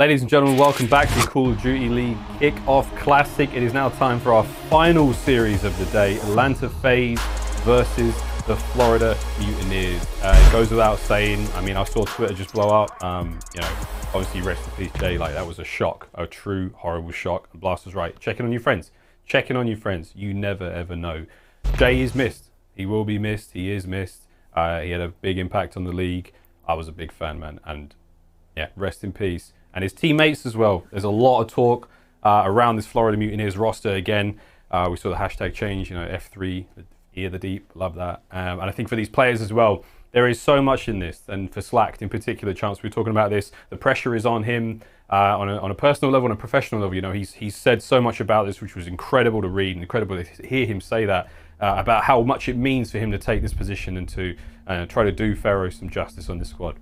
Ladies and gentlemen, welcome back to the Call of Duty League Kickoff Classic. It is now time for our final series of the day, Atlanta FaZe versus the Florida Mutineers. It goes without saying, I mean, I saw Twitter just blow up. You know, obviously rest in peace, Jay. Like, that was a shock, a true horrible shock. And Blast was right. Check in on your friends. Check in on your friends. You never ever know. Jay is missed. He will be missed. He is missed. He had a big impact on the league. I was a big fan, man. And yeah, rest in peace. And his teammates as well. There's a lot of talk around this Florida Mutineers roster again. We saw the hashtag change, you know, F3, Ear the Deep, love that. And I think for these players as well, there is so much in this. And for Slack in particular, Chance, we were talking about this. The pressure is on him on a personal level and a professional level. You know, he's said so much about this, which was incredible to read and incredible to hear him say that about how much it means for him to take this position and to try to do Pharaoh some justice on this squad.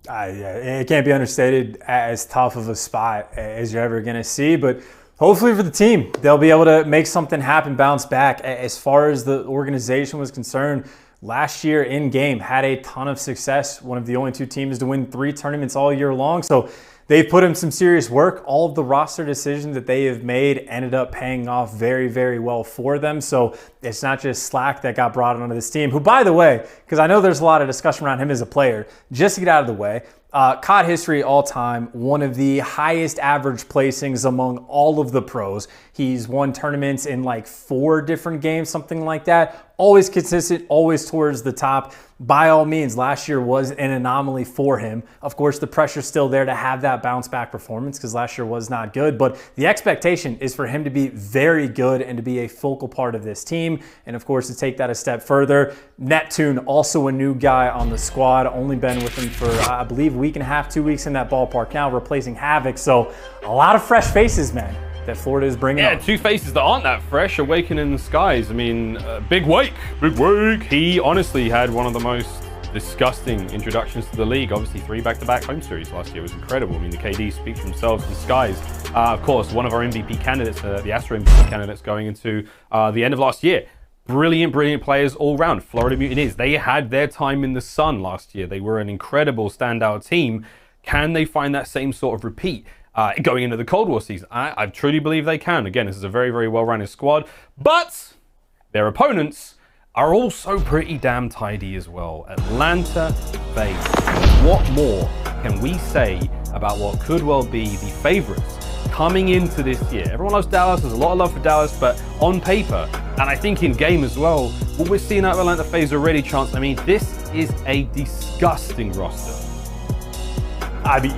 Yeah, it can't be understated as tough of a spot as you're ever going to see, but hopefully for the team, they'll be able to make something happen, bounce back. As far as the organization was concerned, last year in-game had a ton of success, one of the only two teams to win 3 tournaments all year long, so they've put in some serious work. All of the roster decisions that they have made ended up paying off very, very well for them. So it's not just Slack that got brought onto this team, who, by the way, because I know there's a lot of discussion around him as a player, just to get out of the way, COD history all time, one of the highest average placings among all of the pros. He's won tournaments in like 4 different games, something like that. Always consistent, always towards the top. By all means, last year was an anomaly for him. Of course, the pressure's still there to have that bounce back performance because last year was not good, but the expectation is for him to be very good and to be a focal part of this team. And of course, to take that a step further, Neptune, also a new guy on the squad, only been with him for, I believe, a week and a half, 2 weeks in that ballpark now, replacing Havoc. So a lot of fresh faces, man, that Florida is bringing up. 2 faces that aren't that fresh, awakening in the skies. I mean, Big Wake. He honestly had one of the most disgusting introductions to the league. Obviously, 3 back-to-back home series last year was incredible. I mean, the KD speaks for themselves. The skies, of course, one of our MVP candidates, the Astro MVP candidates going into the end of last year. Brilliant, brilliant players all round. Florida Mutineers, they had their time in the sun last year. They were an incredible standout team. Can they find that same sort of repeat going into the Cold War season? I truly believe they can. Again, this is a very, very well-run squad, but their opponents are also pretty damn tidy as well. Atlanta FaZe. What more can we say about what could well be the favorites coming into this year? Everyone loves Dallas. There's a lot of love for Dallas, but on paper, and I think in game as well, what we're seeing out of Atlanta FaZe already, Chance, I mean, this is a disgusting roster.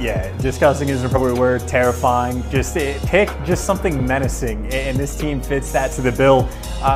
Yeah, disgusting is an appropriate word, terrifying. Pick just something menacing, and this team fits that to the bill.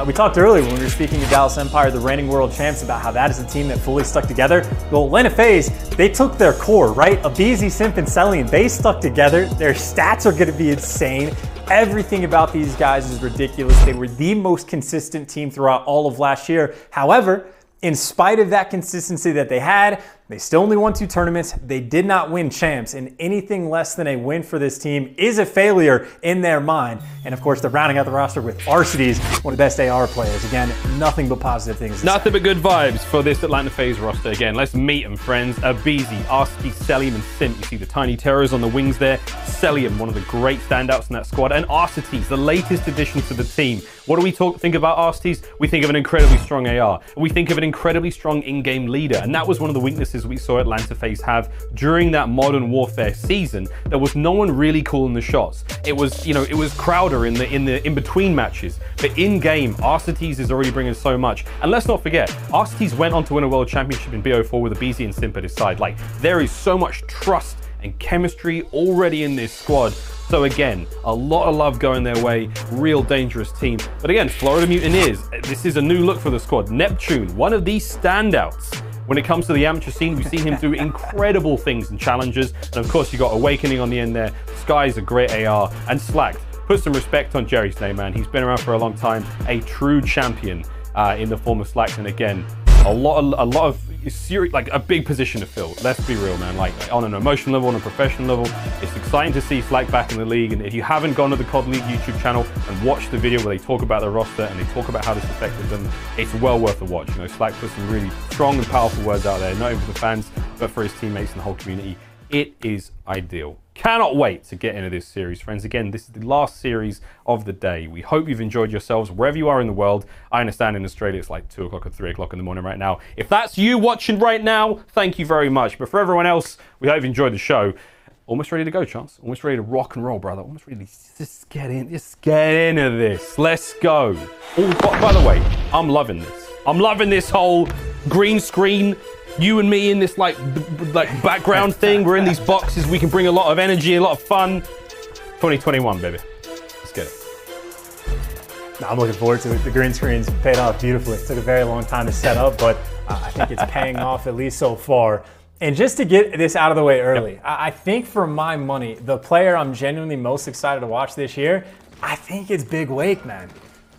We talked earlier when we were speaking to Dallas Empire, the reigning world champs, about how that is a team that fully stuck together. Well, Atlanta FaZe, they took their core, right? aBeZy, Simp, and Cellium, they stuck together. Their stats are going to be insane. Everything about these guys is ridiculous. They were the most consistent team throughout all of last year. However, in spite of that consistency that they had, they still only won 2 tournaments. They did not win champs, and anything less than a win for this team is a failure in their mind. And of course, they're rounding out the roster with Arcitys, one of the best AR players. Again, nothing but positive things. Nothing but good vibes for this Atlanta FaZe roster. Again, let's meet them, friends. aBeZy, Arcitys, Cellium, and Simp. You see the tiny terrors on the wings there. Cellium, one of the great standouts in that squad, and Arcitys, the latest addition to the team. What do we think about Arcitys? We think of an incredibly strong AR. We think of an incredibly strong in-game leader, and that was one of the weaknesses we saw Atlanta FaZe have during that Modern Warfare season. There was no one really calling the shots. It was, you know, it was Crowder in between matches, but in game, Arcitys is already bringing so much. And let's not forget, Arcitys went on to win a world championship in BO4 with aBeZy and Simp at his side. Like, there is so much trust and chemistry already in this squad. So again, a lot of love going their way, real dangerous team. But again, Florida Mutineers, this is a new look for the squad. Neptune, one of these standouts. When it comes to the amateur scene, we've seen him do incredible things and challenges. And of course, you got Awakening on the end there. Sky's a great AR. And Slack, put some respect on Jerry's name, man. He's been around for a long time. A true champion in the form of Slack. And again, a lot of serious, like a big position to fill. Let's be real, man. Like on an emotional level, on a professional level, it's exciting to see Slack back in the league. And if you haven't gone to the COD League YouTube channel and watched the video where they talk about the roster and they talk about how this affected them, it's well worth a watch. You know, Slack put some really strong and powerful words out there, not only for the fans, but for his teammates and the whole community It is ideal. Cannot wait to get into this series, friends. Again, this is the last series of the day. We hope you've enjoyed yourselves wherever you are in the world. I understand in Australia it's like 2 o'clock or 3 o'clock in the morning right now. If that's you watching right now, thank you very much. But for everyone else, we hope you enjoyed the show. Almost ready to go, Chance. Almost ready to rock and roll, brother. Almost ready to just get into this. Let's go. Oh, by the way, I'm loving this. I'm loving this whole green screen, you and me in this like background thing. We're in these boxes. We can bring a lot of energy, a lot of fun. 2021, baby. Let's get it. I'm looking forward to it. The green screen's paid off beautifully. It took a very long time to set up, but I think it's paying off at least so far. And just to get this out of the way early, I think for my money, the player I'm genuinely most excited to watch this year, I think it's Big Wake, man.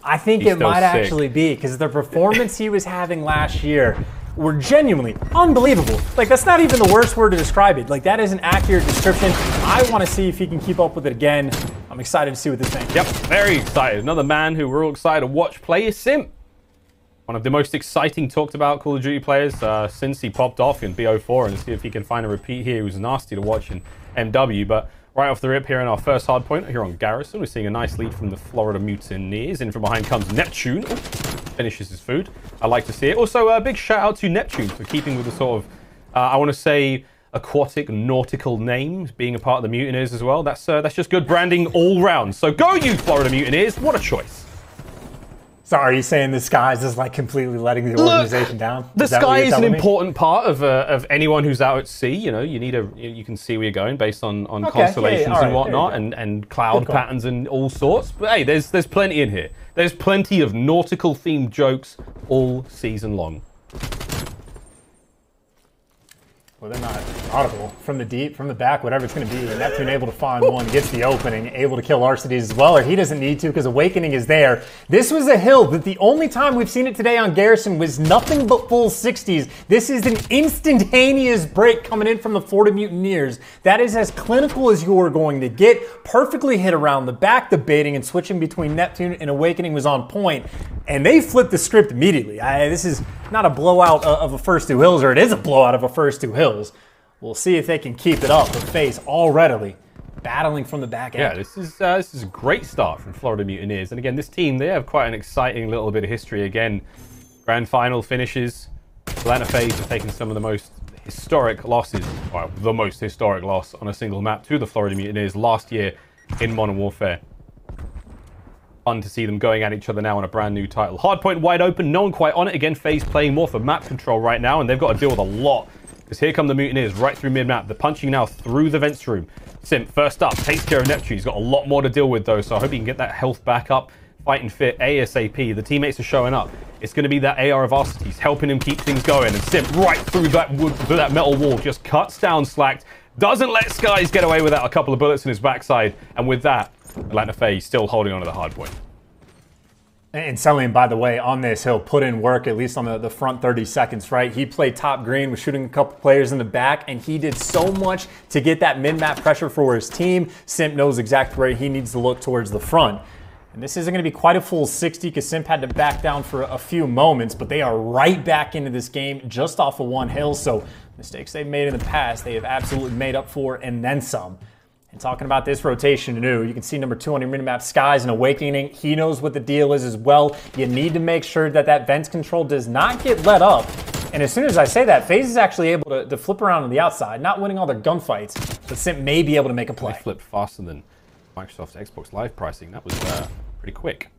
I think it might actually be, because the performance he was having last year were genuinely unbelievable. Like, that's not even the worst word to describe it. Like, that is an accurate description. I want to see if he can keep up with it again. I'm excited to see what this thing. Yep, very excited. Another man who we're all excited to watch play is Simp. One of the most exciting talked about Call of Duty players since he popped off in BO4, and see if he can find a repeat here. He was nasty to watch in MW, but right off the rip here in our first hard point here on Garrison, we're seeing a nice lead from the Florida Mutineers. In from behind comes Neptune. Ooh, finishes his food. I like to see it. Also, a big shout out to Neptune for keeping with the sort of, I want to say, aquatic, nautical names, being a part of the Mutineers as well. That's just good branding all round. So go you, Florida Mutineers. What a choice. So are you saying the skies is like completely letting the organization down? The sky is an important part of anyone who's out at sea. You know, you can see where you're going based on constellations and whatnot, and cloud patterns and all sorts. But hey, there's plenty in here. There's plenty of nautical themed jokes all season long. Well, they're not audible. From the deep, from the back, whatever it's going to be. Neptune able to find one, gets the opening, able to kill Arcitys as well, or he doesn't need to because Awakening is there. This was a hill that the only time we've seen it today on Garrison was nothing but full 60s. This is an instantaneous break coming in from the Florida Mutineers. That is as clinical as you're going to get. Perfectly hit around the back. The baiting and switching between Neptune and Awakening was on point, and they flipped the script immediately. This is not a blowout of a first 2 hills, or it is a blowout of a first 2 hills. We'll see if they can keep it up. But FaZe already battling from the back end. Yeah, this is a great start from Florida Mutineers. And again, this team, they have quite an exciting little bit of history. Again, grand final finishes. Atlanta FaZe have taken some of the most historic losses, well, the most historic loss on a single map to the Florida Mutineers last year in Modern Warfare. Fun to see them going at each other now on a brand new title. Hardpoint wide open, no one quite on it. Again, FaZe playing more for map control right now, and they've got to deal with a lot. Because here come the Mutineers right through mid-map. They're punching now through the vents room. Simp, first up, takes care of Neptune. He's got a lot more to deal with, though, so I hope he can get that health back up. Fighting fit ASAP. The teammates are showing up. It's going to be that AR of Arcitys helping him keep things going. And Simp right through that wood, through that metal wall, just cuts down Slacked. Doesn't let Skies get away without a couple of bullets in his backside. And with that, Atlanta FaZe still holding on to the hard point. And Cellium, by the way, on this hill, put in work, at least on the front 30 seconds, right? He played top green, was shooting a couple players in the back, and he did so much to get that mid-map pressure for his team. Simp knows exactly where he needs to look towards the front. And this isn't going to be quite a full 60 because Simp had to back down for a few moments, but they are right back into this game just off of one hill. So mistakes they've made in the past, they have absolutely made up for and then some. And talking about this rotation new, you can see number 2 on your minimap, Skies and Awakening. He knows what the deal is as well. You need to make sure that that vents control does not get let up. And as soon as I say that, FaZe is actually able to flip around on the outside, not winning all their gunfights, but Simp may be able to make a play. They flipped faster than Microsoft's Xbox Live pricing. That was pretty quick.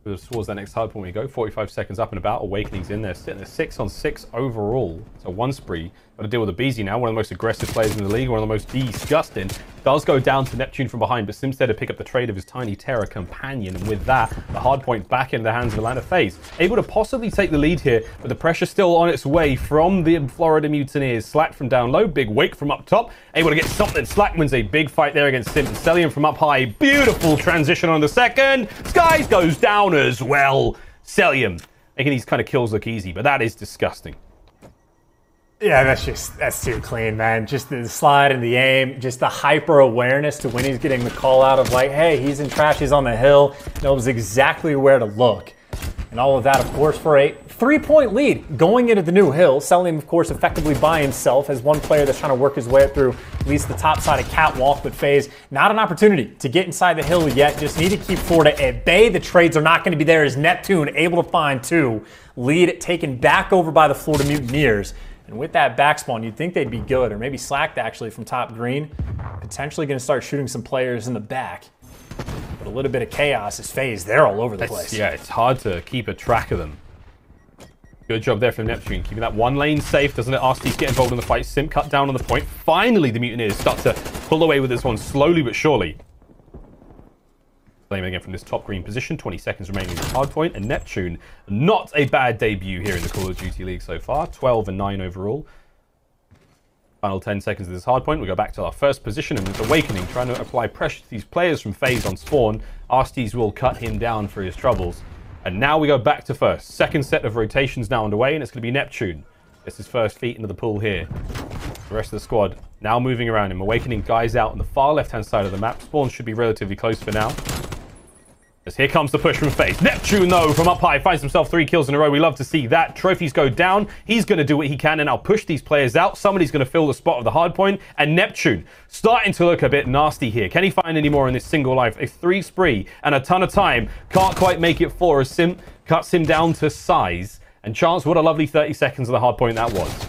Towards that next hard point we go. 45 seconds up and about. Awakening's in there, sitting at 6-on-6 overall. It's a 1 spree. Got to deal with aBeZy now, one of the most aggressive players in the league, one of the most disgusting. Does go down to Neptune from behind, but Sim's there to pick up the trade of his Tiny Terror companion. And with that, the hard point back into the hands of Atlanta FaZe. Able to possibly take the lead here, but the pressure still on its way from the Florida Mutineers. Slack from down low, Big Wake from up top. Able to get something. Slack wins a big fight there against Simp. And Cellium from up high. Beautiful transition on the second. Skies goes down as well. Cellium making these kind of kills look easy, but that is disgusting. Yeah, that's too clean, man. Just the slide and the aim, just the hyper awareness to when he's getting the call out of like, hey, he's in trash, he's on the hill, knows exactly where to look. And all of that, of course, for a 3-point lead going into the new hill. Cellium, of course, effectively by himself as one player that's trying to work his way up through at least the top side of Catwalk, but FaZe, not an opportunity to get inside the hill yet. Just need to keep Florida at bay. The trades are not going to be there as Neptune able to find 2. Lead taken back over by the Florida Mutineers. And with that backspawn, you'd think they'd be good, or maybe Slacked actually from top green. Potentially going to start shooting some players in the back. But a little bit of chaos is FaZe. They're all over the place. Yeah, it's hard to keep a track of them. Good job there from Neptune, keeping that one lane safe. Doesn't let Arcitys get involved in the fight. Simp cut down on the point. Finally, the Mutineers start to pull away with this one slowly but surely. Playing again from this top green position. 20 seconds remaining in the hard point. And Neptune, not a bad debut here in the Call of Duty League so far. 12 and 9 overall. Final 10 seconds of this hard point. We go back to our first position, and with Awakening trying to apply pressure to these players from FaZe on spawn. Arcitys will cut him down for his troubles. And now we go back to first. Second set of rotations now underway, and it's going to be Neptune. Gets his first feet into the pool here. The rest of the squad now moving around him. Awakening guys out on the far left-hand side of the map. Spawn should be relatively close for now. As here comes the push from FaZe. Neptune, though, from up high, finds himself 3 kills in a row. We love to see that. Trophies go down. He's going to do what he can and now push these players out. Somebody's going to fill the spot of the hard point. And Neptune starting to look a bit nasty here. Can he find any more in this single life? A 3 spree and a ton of time. Can't quite make it 4 as Simp cuts him down to size. And Chance, what a lovely 30 seconds of the hard point that was.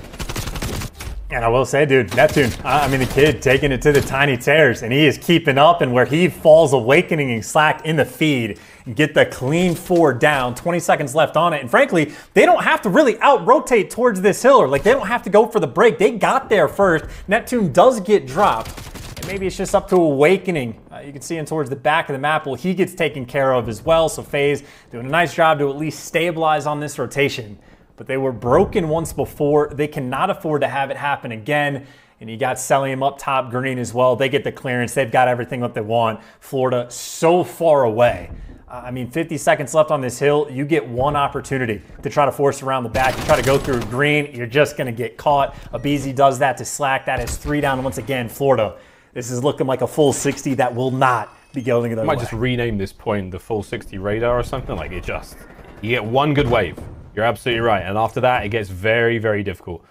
And I will say, dude, Neptune, I mean, the kid taking it to the tiny tears, and he is keeping up, and where he falls Awakening and Slack in the feed and get the clean 4 down, 20 seconds left on it. And frankly, they don't have to really out-rotate towards this hill, or like they don't have to go for the break. They got there first. Neptune does get dropped, and maybe it's just up to Awakening. You can see him towards the back of the map. Well, he gets taken care of as well, so FaZe doing a nice job to at least stabilize on this rotation. But they were broken once before. They cannot afford to have it happen again. And you got Cellium up top green as well. They get the clearance. They've got everything that they want. Florida so far away. I mean, 50 seconds left on this hill. You get one opportunity to try to force around the back. You try to go through green. You're just going to get caught. aBeZy does that to Slack. That is 3 down once again. Florida, this is looking like a full 60 that will not be going their way. I might just rename this point the full 60 radar or something. Like it just, you get one good wave. You're absolutely right. And after that, it gets very, very difficult.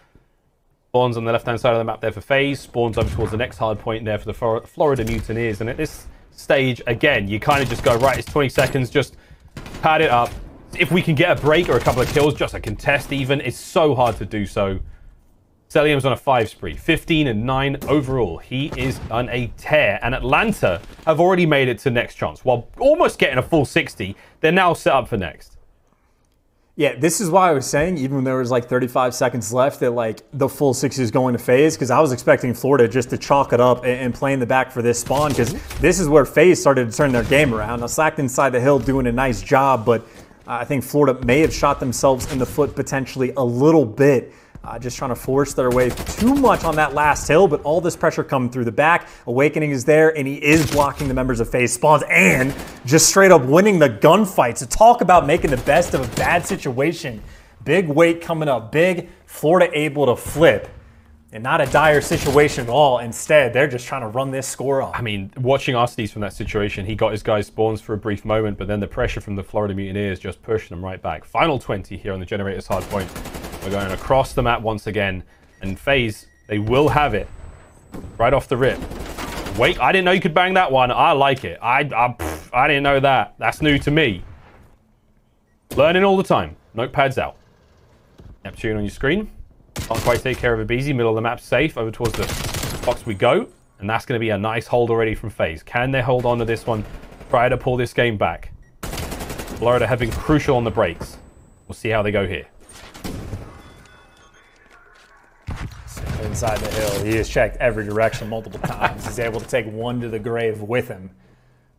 Spawns on the left-hand side of the map there for FaZe. Spawns over towards the next hard point there for the Florida Mutineers. And at this stage, again, you kind of just go, right, it's 20 seconds. Just pad it up. If we can get a break or a couple of kills, just a contest even, it's so hard to do so. Cellium's on a 5 spree. 15 and 9 overall. He is on a tear. And Atlanta have already made it to next chance. While almost getting a full 60, they're now set up for next. Yeah, this is why I was saying, even when there was like 35 seconds left, that like the full 60 is going to FaZe, because I was expecting Florida just to chalk it up and play in the back for this spawn, because this is where FaZe started to turn their game around. Now, Slacked inside the hill doing a nice job, but I think Florida may have shot themselves in the foot potentially a little bit. Just trying to force their way too much on that last hill, but all this pressure coming through the back. Awakening is there, and he is blocking the members of FaZe spawns and just straight up winning the gunfight. So talk about making the best of a bad situation. Big weight coming up big. Florida able to flip. And not a dire situation at all. Instead, they're just trying to run this score up. I mean, watching Arcitys from that situation, he got his guys spawns for a brief moment, but then the pressure from the Florida Mutineers just pushed them right back. Final 20 here on the Generators hard point. We're going across the map once again. And FaZe, they will have it right off the rip. Wait, I didn't know you could bang that one. I like it. I didn't know that. That's new to me. Learning all the time. Notepads out. Neptune on your screen. Can't quite take care of aBeZy. Middle of the map safe. Over towards the box we go. And that's going to be a nice hold already from FaZe. Can they hold on to this one? Try to pull this game back. Florida have been crucial on the breaks. We'll see how they go here. Inside the hill, he has checked every direction multiple times. He's able to take one to the grave with him.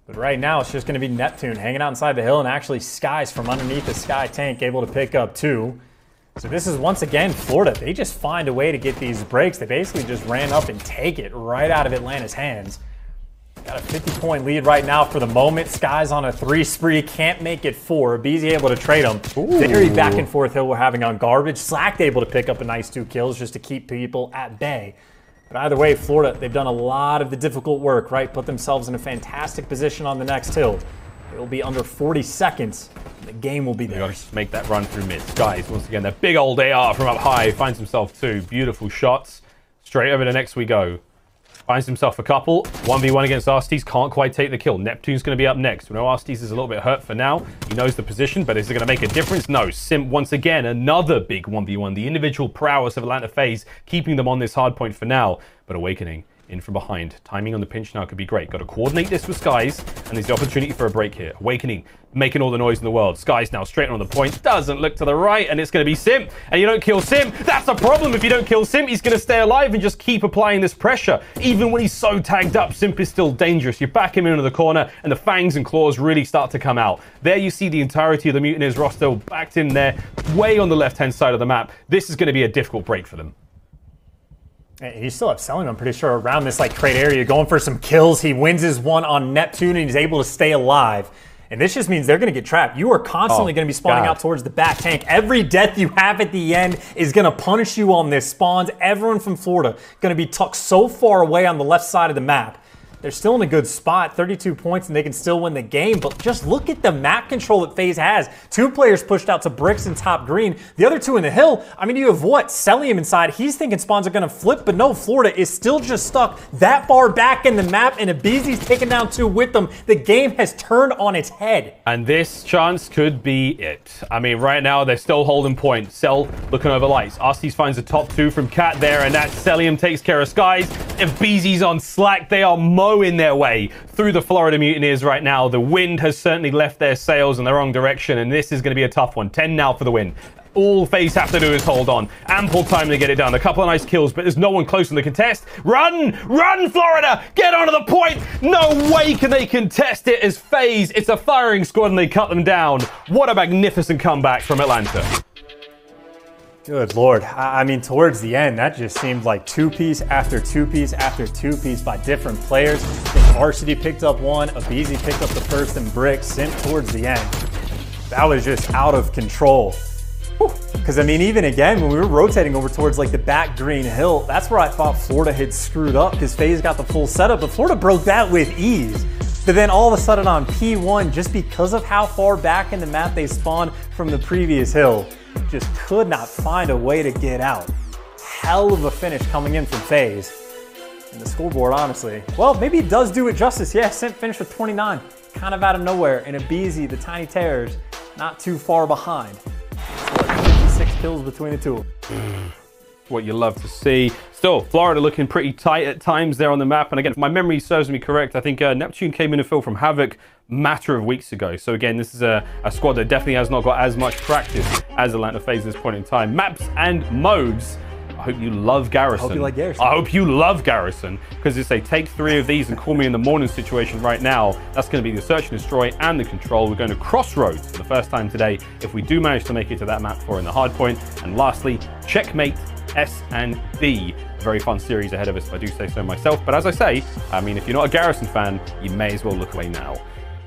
But right now, it's just going to be Neptune hanging out inside the hill, and actually Skies from underneath the Sky tank able to pick up 2. So this is once again Florida. They just find a way to get these breaks. They basically just ran up and take it right out of Atlanta's hands. Got a 50-point lead right now for the moment. Skies on a 3 spree, can't make it 4. aBeZy able to trade him. Very back and forth hill we're having on garbage. Slacked able to pick up a nice 2 kills just to keep people at bay. But either way, Florida, they've done a lot of the difficult work, right? Put themselves in a fantastic position on the next hill. It will be under 40 seconds The game will be They there. got to make that run through mid. Skies, once again, that big old AR from up high. Finds himself 2 beautiful shots. Straight over to next we go. Finds himself a couple. 1v1 against Arcitys. Can't quite take the kill. Neptune's going to be up next. We know Arcitys is a little bit hurt for now. He knows the position, but is it going to make a difference? No. Simp, once again, another big 1v1. The individual prowess of Atlanta FaZe keeping them on this hard point for now. But Awakening in from behind. Timing on the pinch now could be great. Got to coordinate this with Skies, and there's the opportunity for a break here. Awakening making all the noise in the world. Skies now straight on the point. Doesn't look to the right, and it's going to be Simp. And you don't kill Simp. That's a problem. If you don't kill Simp, he's going to stay alive and just keep applying this pressure. Even when he's so tagged up, Simp is still dangerous. You back him into the corner, and the fangs and claws really start to come out. There you see the entirety of the Mutineers roster backed in there, way on the left-hand side of the map. This is going to be a difficult break for them. You still have Cellium, I'm pretty sure, around this like crate area, going for some kills. He wins his one on Neptune, and he's able to stay alive. And this just means they're going to get trapped. You are constantly going to be spawning out towards the back tank. Every death you have at the end is going to punish you on this. Spawns, everyone from Florida, going to be tucked so far away on the left side of the map. They're still in a good spot, 32 points, and they can still win the game. But just look at the map control that FaZe has. 2 players pushed out to bricks and top green. The other 2 in the hill. I mean, you have what? Cellium inside. He's thinking spawns are going to flip, but no, Florida is still just stuck that far back in the map, and aBeZy's taken down 2 with them. The game has turned on its head. And this chance could be it. I mean, right now, they're still holding point. Cell looking over lights. Arcitys finds the top 2 from Cat there, and that Cellium takes care of Skies. aBeZy's on slack. They are mowing their way through the Florida Mutineers right now. The wind has certainly left their sails in the wrong direction, and this is going to be a tough one. 10 now for the win. All FaZe have to do is hold on. Ample time to get it done. A couple of nice kills, but there's no one close in the contest. Run! Run, Florida! Get onto the point! No way can they contest it as FaZe. It's a firing squad, and they cut them down. What a magnificent comeback from Atlanta. Good Lord. I mean, towards the end, that just seemed like 2-piece after 2-piece after 2-piece by different players. I think Arcitys picked up one, aBeZy picked up the first and brick, Simp towards the end. That was just out of control. Because, I mean, even again, when we were rotating over towards like the back green hill, that's where I thought Florida had screwed up because FaZe got the full setup, but Florida broke that with ease. But then all of a sudden on P1, just because of how far back in the map they spawned from the previous hill, just could not find a way to get out. Hell of a finish coming in from FaZe. And the scoreboard, honestly, well, maybe it does do it justice. Yeah, Simp finished with 29, kind of out of nowhere. And aBeZy, the Tiny Terrors, not too far behind. So 56 kills between the 2. What you love to see. Still, Florida looking pretty tight at times there on the map. And again, if my memory serves me correct, I think Neptune came in to fill from Havoc matter of weeks ago. So again, this is a squad that definitely has not got as much practice as Atlanta FaZe at this point in time. Maps and modes. I hope you love Garrison. I hope you like Garrison. I hope you love Garrison, because it's a take 3 of these and call me in the morning situation right now. That's going to be the search and destroy and the control. We're going to Crossroads for the first time today if we do manage to make it to that map 4 in the hard point. And lastly, Checkmate S and D. Very fun series ahead of us, if I do say so myself. But as I say, I mean, if you're not a Garrison fan, you may as well look away now.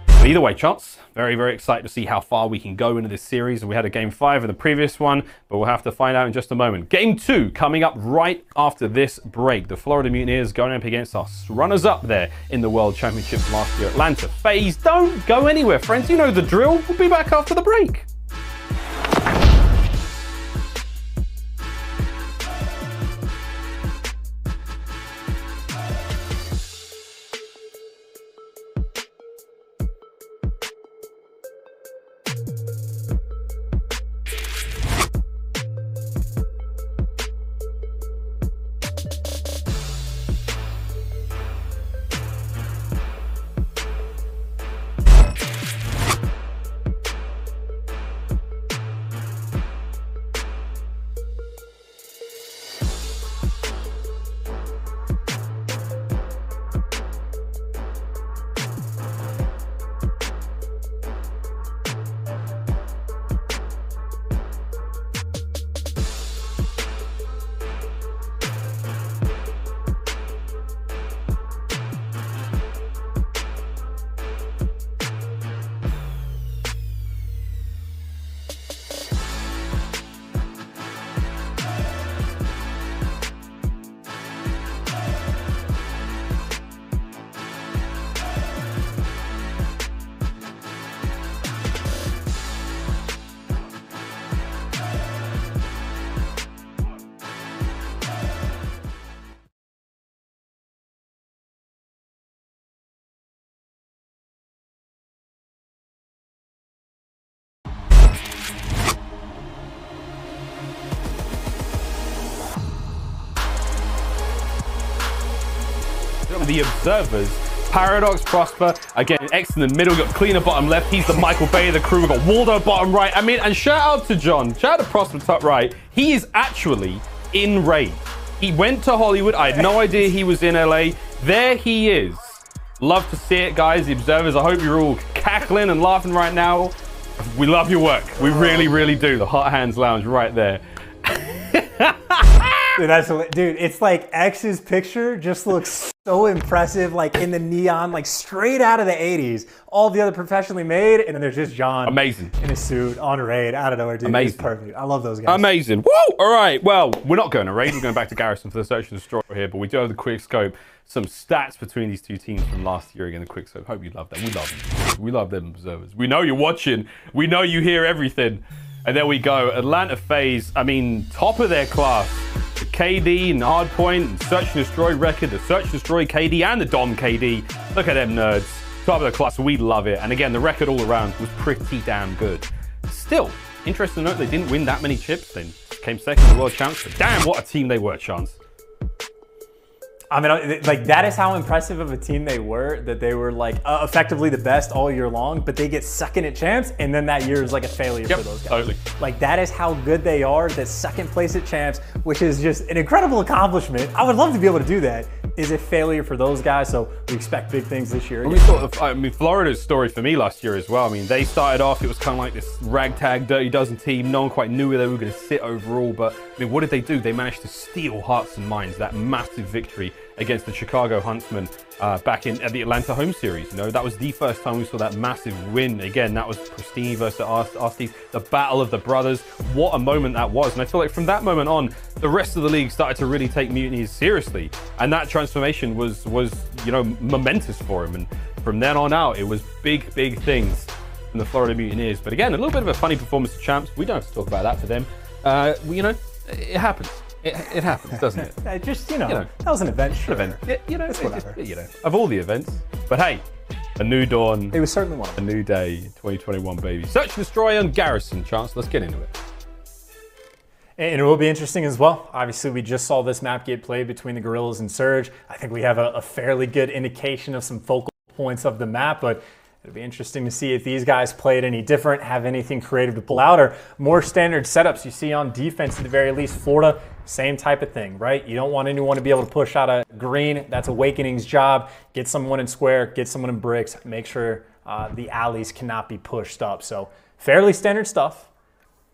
But either way, Chance, very, very excited to see how far we can go into this series. We had a Game 5 in the previous one, but we'll have to find out in just a moment. Game 2 coming up right after this break. The Florida Mutineers going up against us runners-up there in the World Championships last year, Atlanta FaZe. Don't go anywhere, friends. You know the drill. We'll be back after the break. the observers. Paradox, Prosper, again, X in the middle, got Cleaner bottom left. He's the Michael Bay of the crew. We've got Waldo bottom right. I mean, and shout out to John. Shout out to Prosper top right. He is actually in raid. He went to Hollywood. I had no idea he was in LA. There he is. Love to see it, guys. The observers, I hope you're all cackling and laughing right now. We love your work. We really, really do. The Hot Hands Lounge right there. Dude, it's like X's picture just looks so impressive, like in the neon, like straight out of the 80s. All the other professionally made, and then there's just John. Amazing. In a suit, on raid, out of nowhere, dude. Amazing. It's perfect. I love those guys. Amazing. Woo! All right, well, we're not going to raid. We're going back to Garrison for the Search and Destroy here, but we do have the quick scope. Some stats between these two teams from last year again, the quick scope. Hope you love that. We love them. We love them observers. We know you're watching. We know you hear everything. And there we go. Atlanta FaZe, I mean, top of their class. The KD and Hardpoint, and Search and Destroy Røkkr, the Search and Destroy KD, and the Dom KD. Look at them nerds. Top of the class, we love it. And again, the record all around was pretty damn good. Still, interesting to note, they didn't win that many chips. They came second in the World Champs. But damn, what a team they were, Chance. I mean, like, that is how impressive of a team they were, that they were, like, effectively the best all year long, but they get second at champs, and then that year is like a failure for those guys. Totally. Like, that is how good they are, that second place at champs, which is just an incredible accomplishment. I would love to be able to do that, is a failure for those guys, so we expect big things this year. We thought, I mean, Florida's story for me last year as well. I mean, they started off, it was kind of like this ragtag, dirty dozen team. No one quite knew where they were going to sit overall, but I mean, what did they do? They managed to steal hearts and minds, that massive victory against the Chicago Huntsmen back at the Atlanta home series. You know, that was the first time we saw that massive win. Again, that was Prestinni versus Arcitys, the battle of the brothers. What a moment that was. And I feel like from that moment on, the rest of the league started to really take Mutineers seriously. And that transformation was you know, momentous for him. And from then on out, it was big things from the Florida Mutineers. But again, a little bit of a funny performance of champs. We don't have to talk about that for them. You know, it happens. It happens, doesn't it? Just, you know, that was an event. Sure. Event. You know, it's whatever. Just, you know, of all the events. But hey, a new dawn. It was certainly one. A new day, 2021, baby. Search and Destroy on Garrison, Chance. Let's get into it. And it will be interesting as well. Obviously, we just saw this map get played between the Guerrillas and Surge. I think we have a fairly good indication of some focal points of the map, but it'll be interesting to see if these guys play it any different, have anything creative to pull out, or more standard setups you see on defense at the very least. Florida, same type of thing, right? You don't want anyone to be able to push out a green. That's Awakening's job. Get someone in square, get someone in bricks, make sure the alleys cannot be pushed up. So fairly standard stuff.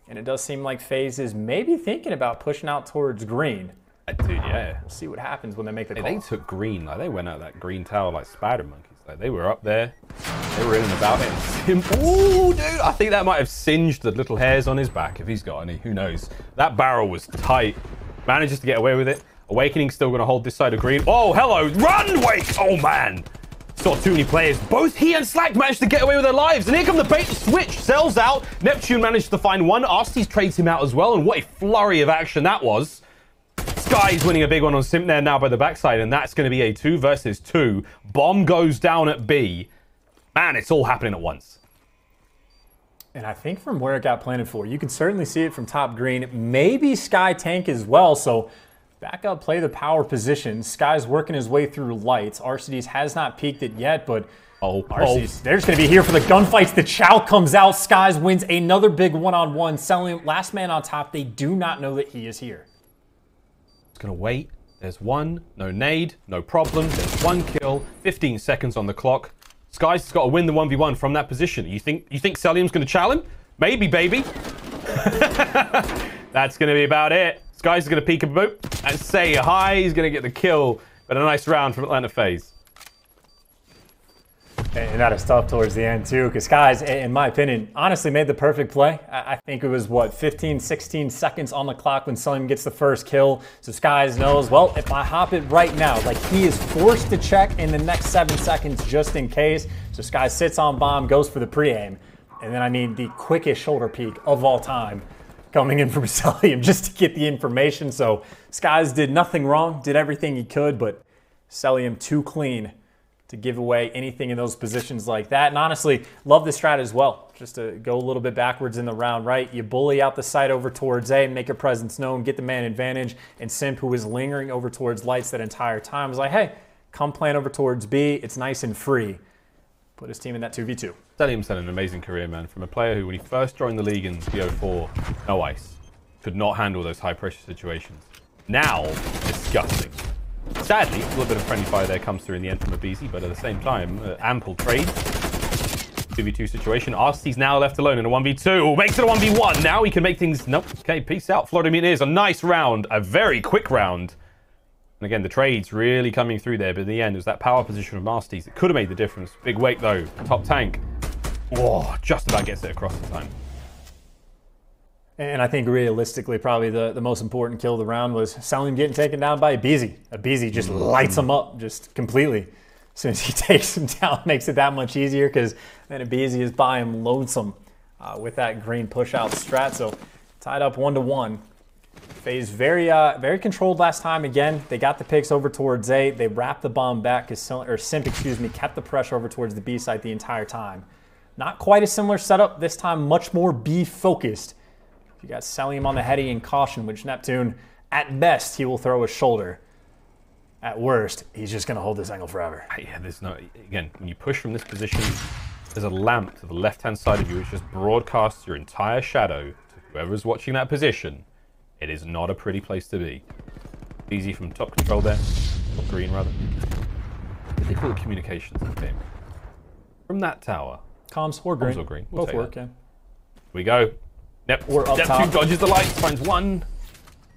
And it does seem like FaZe is maybe thinking about pushing out towards green. Dude, yeah. We'll see what happens when they make the call. They took green. Like, they went out that green tower like spider monkeys. Like, they were up there. They were in and about it. Simp. Ooh, dude. I think that might have singed the little hairs on his back if he's got any. Who knows? That barrel was tight. Manages to get away with it. Awakening's still going to hold this side of green. Oh, hello. Run, Wake. Oh, man. Saw too many players. Both he and Slack managed to get away with their lives. And here come the bait and switch. Sells out. Neptune managed to find one. Arcitys trades him out as well. And what a flurry of action that was. Sky's winning a big one on Simp there now by the backside. And that's going to be a 2 versus 2. Bomb goes down at B. Man, it's all happening at once. And I think from where it got planted for, you can certainly see it from top green. Maybe Sky tank as well. So back up, play the power position. Sky's working his way through lights. Arcitys has not peaked it yet, but Arcitys, they're just going to be here for the gunfights. The Chow comes out. Skies wins another big one-on-one. Cellium, last man on top. They do not know that he is here. It's going to wait. There's one. No nade. No problem. There's 1 kill. 15 seconds on the clock. Sky's has got to win the 1v1 from that position. You think Cellium's going to challenge? Maybe, baby. That's going to be about it. Sky's is going to peek a boop and say hi. He's going to get the kill. But a nice round from Atlanta FaZe. And that is tough towards the end, too, because Skies, in my opinion, honestly made the perfect play. I think it was, 15, 16 seconds on the clock when Cellium gets the first kill. So Skies knows, well, if I hop it right now, like he is forced to check in the next 7 seconds just in case. So Skies sits on bomb, goes for the pre-aim. And then, I mean, the quickest shoulder peek of all time coming in from Cellium just to get the information. So Skies did nothing wrong, did everything he could, but Cellium too clean to give away anything in those positions like that. And honestly, love the strat as well. Just to go a little bit backwards in the round, right? You bully out the side over towards A, make your presence known, get the man advantage. And Simp, who was lingering over towards lights that entire time, was like, hey, come plant over towards B. It's nice and free. Put his team in that 2v2. Cellium's had an amazing career, man. From a player who, when he first joined the league in BO4, no ice, could not handle those high-pressure situations. Now, disgusting. Sadly, a little bit of friendly fire there comes through in the end from aBeZy, but at the same time, ample trade. 2v2 situation. Arcitys now left alone in a 1v2. Makes it a 1v1. Now he can make things... Nope. Okay, peace out. Florida Mutineers, a nice round. A very quick round. And again, the trade's really coming through there, but in the end, it was that power position of Arcitys that could have made the difference. Big wake, though. Top tank. Oh, just about gets it across the time. And I think realistically, probably the most important kill of the round was Cellium getting taken down by aBeZy. aBeZy just lights him up just completely. As soon as he takes him down, makes it that much easier because then aBeZy is by him lonesome with that green push-out strat. So tied up 1-1. FaZe very controlled last time. Again, they got the picks over towards A. They wrapped the bomb back because Simp, kept the pressure over towards the B site the entire time. Not quite a similar setup. This time, much more B focused. You got Cellium on the heady and caution, which Neptune, at best, he will throw his shoulder. At worst, he's just going to hold this angle forever. Yeah, there's no... Again, when you push from this position, there's a lamp to the left-hand side of you which just broadcasts your entire shadow to whoever's watching that position. It is not a pretty place to be. Easy from top control there. Top green, rather. They call it communications in the game. From that tower. Comms or green. Comms or green. Both work, yeah. Here we go. Or up top. Neptune dodges the lights, finds one.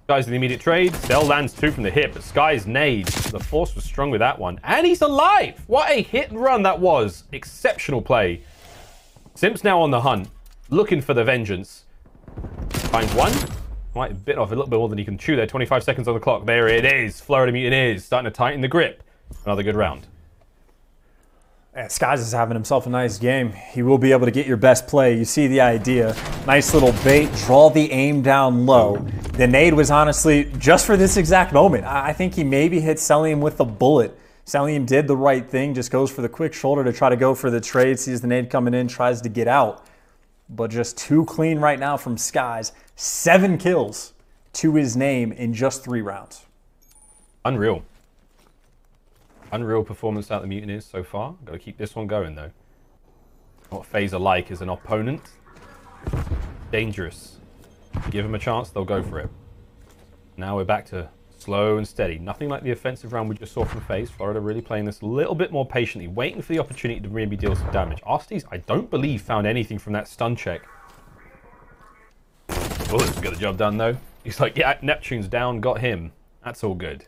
Sky's in the immediate trade. Cell lands two from the hip, but Sky's nade. The force was strong with that one. And he's alive! What a hit and run that was. Exceptional play. Simp's now on the hunt, looking for the vengeance. Finds one. Might have bit off a little bit more than he can chew there. 25 seconds on the clock. There it is. Florida Mutineers starting to tighten the grip. Another good round. Yeah, Skies is having himself a nice game. He will be able to get your best play. You see the idea. Nice little bait. Draw the aim down low. The nade was honestly just for this exact moment. I think he maybe hit Cellium with a bullet. Cellium did the right thing. Just goes for the quick shoulder to try to go for the trade. Sees the nade coming in. Tries to get out. But just too clean right now from Skies. 7 kills to his name in just 3 rounds. Unreal. Unreal performance out of the Mutineers so far. Got to keep this one going, though. What FaZe are like as an opponent. Dangerous. Give them a chance, they'll go for it. Now we're back to slow and steady. Nothing like the offensive round we just saw from FaZe. Florida really playing this a little bit more patiently, waiting for the opportunity to maybe deal some damage. Arcitys, I don't believe, found anything from that stun check. Bullets got the job done, though. He's like, yeah, Neptune's down, got him. That's all good.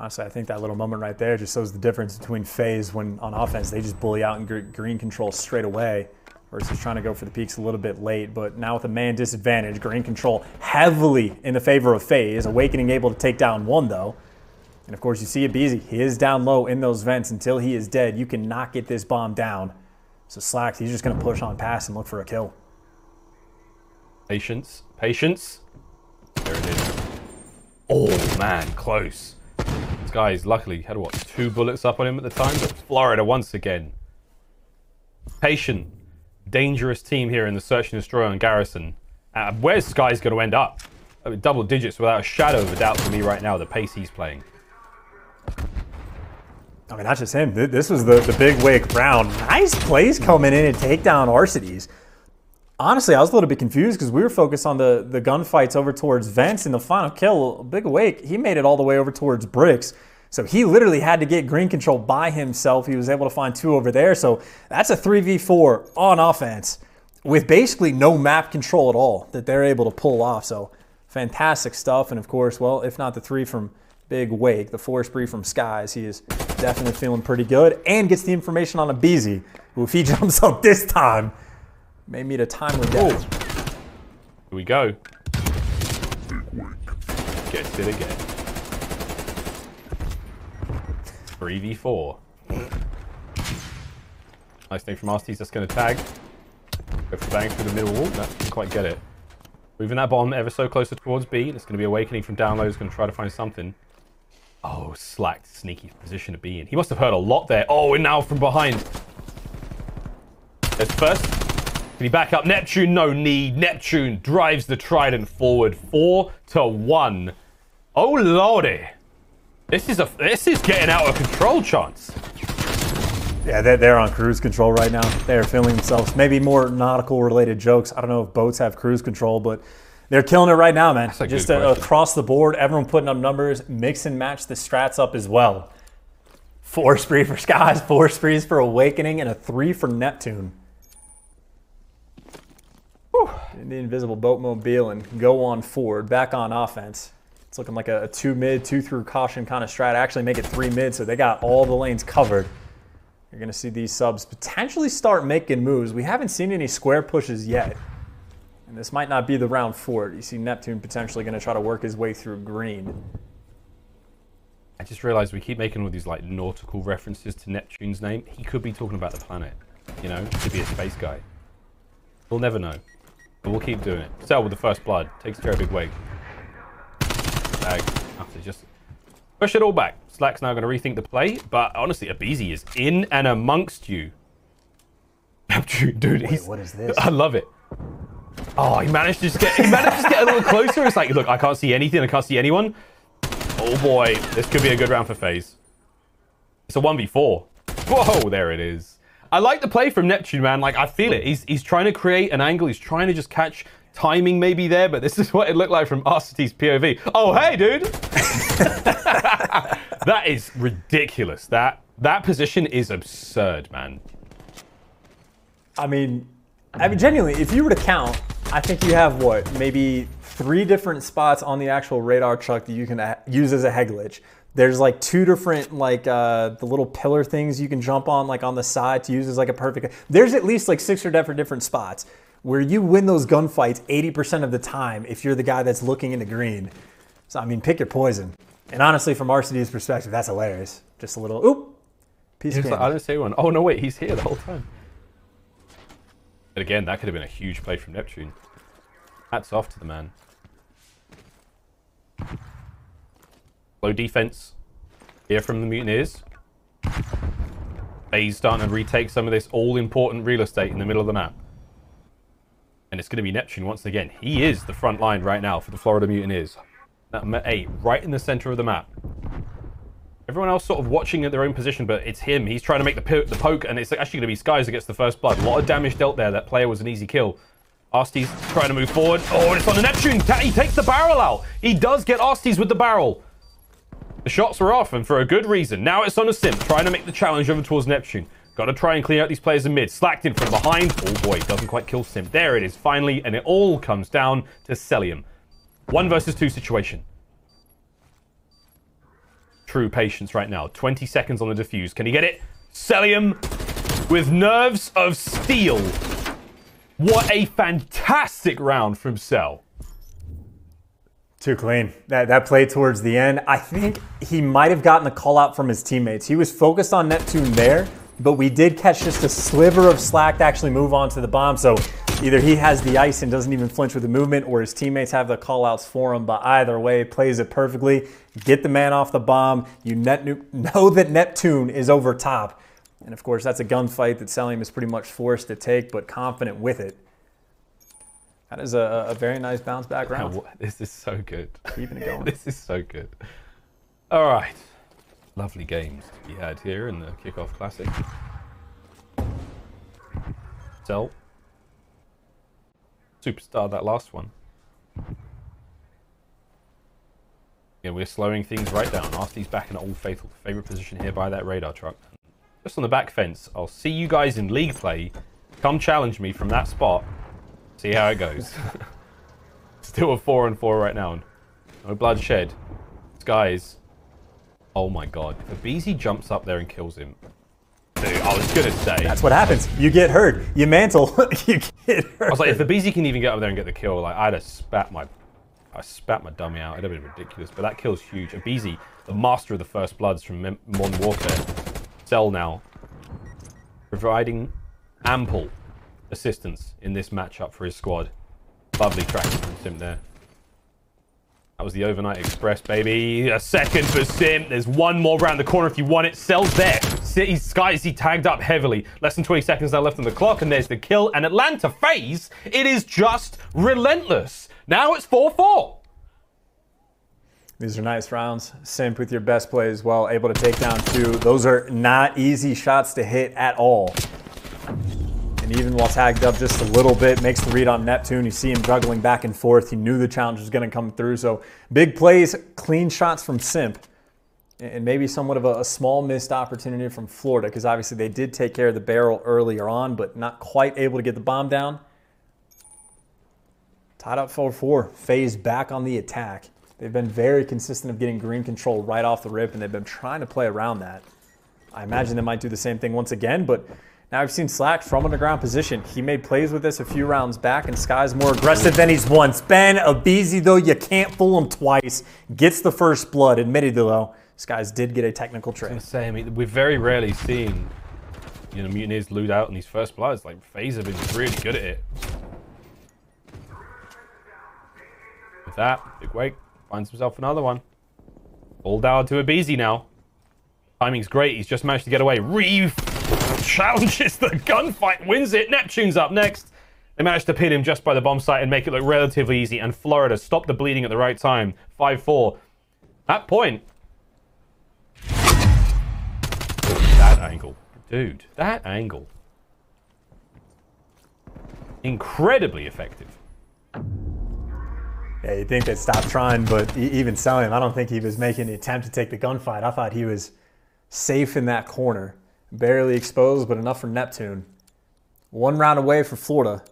Honestly, I think that little moment right there just shows the difference between FaZe when on offense they just bully out and green control straight away versus trying to go for the peaks a little bit late. But now with a man disadvantage, green control heavily in the favor of FaZe. Awakening able to take down one, though. And of course, you see aBeZy. He is down low in those vents until he is dead. You cannot get this bomb down. So Slacks, he's just going to push on past and look for a kill. Patience. Patience. There it is. Oh, man, close. This guy's luckily had, what, 2 bullets up on him at the time? But Florida once again. Patient, dangerous team here in the Search and Destroy on Garrison. Where's Sky's going to end up? I mean, double digits without a shadow of a doubt for me right now, the pace he's playing. I mean, not just him. This was the big wake round. Nice plays coming in and take down Arcitys. Honestly, I was a little bit confused because we were focused on the gunfights over towards vents. In the final kill, Big Awake, he made it all the way over towards bricks. So he literally had to get green control by himself. He was able to find 2 over there. So that's a 3v4 on offense with basically no map control at all that they're able to pull off. So fantastic stuff. And of course, well, if not the 3 from Big Wake, the 4 spree from Skies, he is definitely feeling pretty good and gets the information on aBeZy, who if he jumps up this time, may meet a timely death. Here we go. Gets it again. 3v4. Nice thing from Arcitys, that's going to tag. Go for bang through the middle wall. No, didn't quite get it. Moving that bomb ever so closer towards B. It's going to be Awakening from down low. He's going to try to find something. Oh, slacked, sneaky position to be in. He must have heard a lot there. Oh, and now from behind. There's first. Can he back up Neptune? No need. Neptune drives the Trident forward 4-1. Oh lordy. This is getting out of control, Chance. Yeah, they're on cruise control right now. They're feeling themselves. Maybe more nautical related jokes. I don't know if boats have cruise control, but they're killing it right now, man. Just across the board, everyone putting up numbers, mix and match the strats up as well. 4 spree for Skies, 4 sprees for Awakening, and a 3 for Neptune. Whew. The invisible boatmobile and go on forward, back on offense. It's looking like a 2 mid, 2 through caution kind of strat. Actually make it 3 mid, so they got all the lanes covered. You're going to see these subs potentially start making moves. We haven't seen any square pushes yet. And this might not be the round for it. You see Neptune potentially going to try to work his way through green. I just realized we keep making all these like nautical references to Neptune's name. He could be talking about the planet. You know, he could be a space guy. We'll never know. But we'll keep doing it. Cell with the first blood. Takes care of big wake. Bag. After just push it all back. Slack's now going to rethink the play, but honestly, aBeZy is in and amongst you. Dude, Wait, what is this? I love it. Oh, he managed to just get a little closer. It's like, look, I can't see anything. I can't see anyone. Oh boy, this could be a good round for FaZe. It's a 1v4. Whoa, there it is. I like the play from Neptune, man. Like, I feel it. He's trying to create an angle. He's trying to just catch timing maybe there, but this is what it looked like from Arcitys' POV. Oh, hey, dude. That is ridiculous. That position is absurd, man. I mean, genuinely, if you were to count, I think you have what, maybe 3 different spots on the actual radar truck that you can use as a head glitch. There's like 2 different, like the little pillar things you can jump on, like on the side to use as like a perfect. There's at least like 6 or 7 different spots where you win those gunfights 80% of the time if you're the guy that's looking into green. So I mean, pick your poison. And honestly, from Arcitys' perspective, that's hilarious. Just a little oop. Piece of like, I didn't say one. Oh no, wait, he's here the whole time. But again, that could have been a huge play from Neptune. Hats off to the man. Low defense here from the Mutineers. FaZe starting to retake some of this all-important real estate in the middle of the map. And it's going to be Neptune once again. He is the front line right now for the Florida Mutineers. Number 8, right in the center of the map. Everyone else sort of watching at their own position, but it's him. He's trying to make the poke, and it's actually going to be Skies who gets the first blood. A lot of damage dealt there. That player was an easy kill. Arcitys trying to move forward. Oh, and it's on the Neptune. He takes the barrel out. He does get Arcitys with the barrel. The shots were off, and for a good reason. Now it's on a Simp, trying to make the challenge over towards Neptune. Got to try and clear out these players in mid. Slacked in from behind. Oh boy, doesn't quite kill Simp. There it is, finally, and it all comes down to Cellium. 1 versus 2 situation. True patience right now. 20 seconds on the defuse. Can he get it? Cellium with nerves of steel. What a fantastic round from Cell. Too clean. That play towards the end, I think he might have gotten the call out from his teammates. He was focused on Neptune there, but we did catch just a sliver of slack to actually move on to the bomb. So either he has the ice and doesn't even flinch with the movement, or his teammates have the call outs for him. But either way, plays it perfectly. Get the man off the bomb. You know that Neptune is over top. And of course, that's a gunfight that Cellium is pretty much forced to take, but confident with it. That is a very nice bounce back round. This is so good. Keeping it going. This is so good. All right. Lovely games to be had here in the Kickoff Classic. Cell. Superstar that last one. Yeah, we're slowing things right down. Arcitys back in an old faithful favorite position here by that radar truck. Just on the back fence. I'll see you guys in league play. Come challenge me from that spot. See how it goes. Still a 4-on-4 right now. No bloodshed. Skies. Oh my god. If aBeZy jumps up there and kills him. Dude, I was gonna say. That's what happens. You get hurt. You mantle. You get hurt. I was like, if aBeZy can even get up there and get the kill, like I'd have spat my dummy out. It'd have been ridiculous. But that kill's huge. aBeZy, the master of the first bloods from Modern Warfare. Cell now. Providing ample assistance in this matchup for his squad. Lovely tracking from Simp there. That was the overnight express, baby. A second for Simp. There's one more round the corner if you want it. Cell's there. Skyzy tagged up heavily. Less than 20 seconds now left on the clock, and there's the kill. And Atlanta FaZe, it is just relentless. Now it's 4-4. These are nice rounds. Simp with your best play as well, able to take down 2. Those are not easy shots to hit at all. And even while tagged up just a little bit, makes the read on Neptune. You see him juggling back and forth. He knew the challenge was going to come through. So big plays, clean shots from Simp. And maybe somewhat of a small missed opportunity from Florida, because obviously they did take care of the barrel earlier on, but not quite able to get the bomb down. Tied up 4-4. FaZe back on the attack. They've been very consistent of getting green control right off the rip, and they've been trying to play around that. I imagine they might do the same thing once again, but now we've seen Slack from underground position. He made plays with this a few rounds back, and Sky's more aggressive than he's once been. aBeZy, though, you can't fool him twice. Gets the first blood. Admitted, though, Sky's did get a technical trade. I was gonna say, I mean, we've very rarely seen, you know, Mutineers loot out in these first bloods. Like, FaZe have been really good at it. With that, big wake. Finds himself another one. All down to aBeZy now. Timing's great. He's just managed to get away. Reeve challenges the gunfight, wins it. Neptune's up next. They managed to pin him just by the bomb site and make it look relatively easy. And Florida stopped the bleeding at the right time. 5-4. That point. That angle. Dude, that angle. Incredibly effective. Yeah, you'd think they'd stop trying, but even Cellium, I don't think he was making the attempt to take the gunfight. I thought he was safe in that corner. Barely exposed, but enough for Neptune. 1 round away for Florida.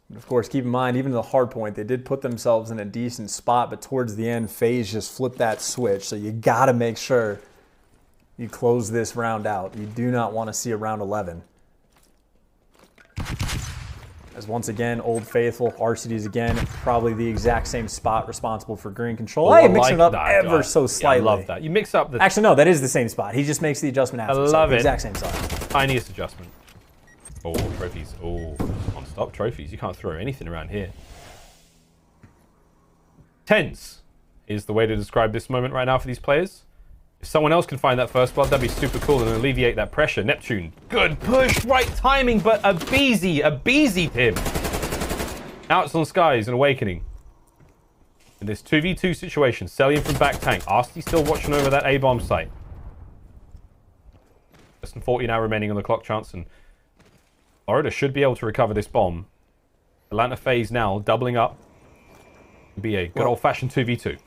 But of course, keep in mind, even to the hard point, they did put themselves in a decent spot, but towards the end, FaZe just flipped that switch. So you got to make sure you close this round out. You do not want to see a round 11. As once again, Old Faithful, Arcitys again, probably the exact same spot responsible for green control. Hey, mixing it up ever so slightly. I love that. You mix up the... Actually, no, that is the same spot. He just makes the adjustment after. I love it. Exact same spot. Tiniest adjustment. Oh, trophies. Oh, non-stop trophies. You can't throw anything around here. Tense is the way to describe this moment right now for these players. If someone else can find that first blood, that'd be super cool and alleviate that pressure. Neptune, good push, right timing, but aBeZy'd him. Now it's on Skies and Awakening. In this 2v2 situation, Cellium from back tank. Arcitys still watching over that A-bomb site. Less than 40 now remaining on the clock chance, and Florida should be able to recover this bomb. Atlanta FaZe now doubling up. Be a good old-fashioned 2v2.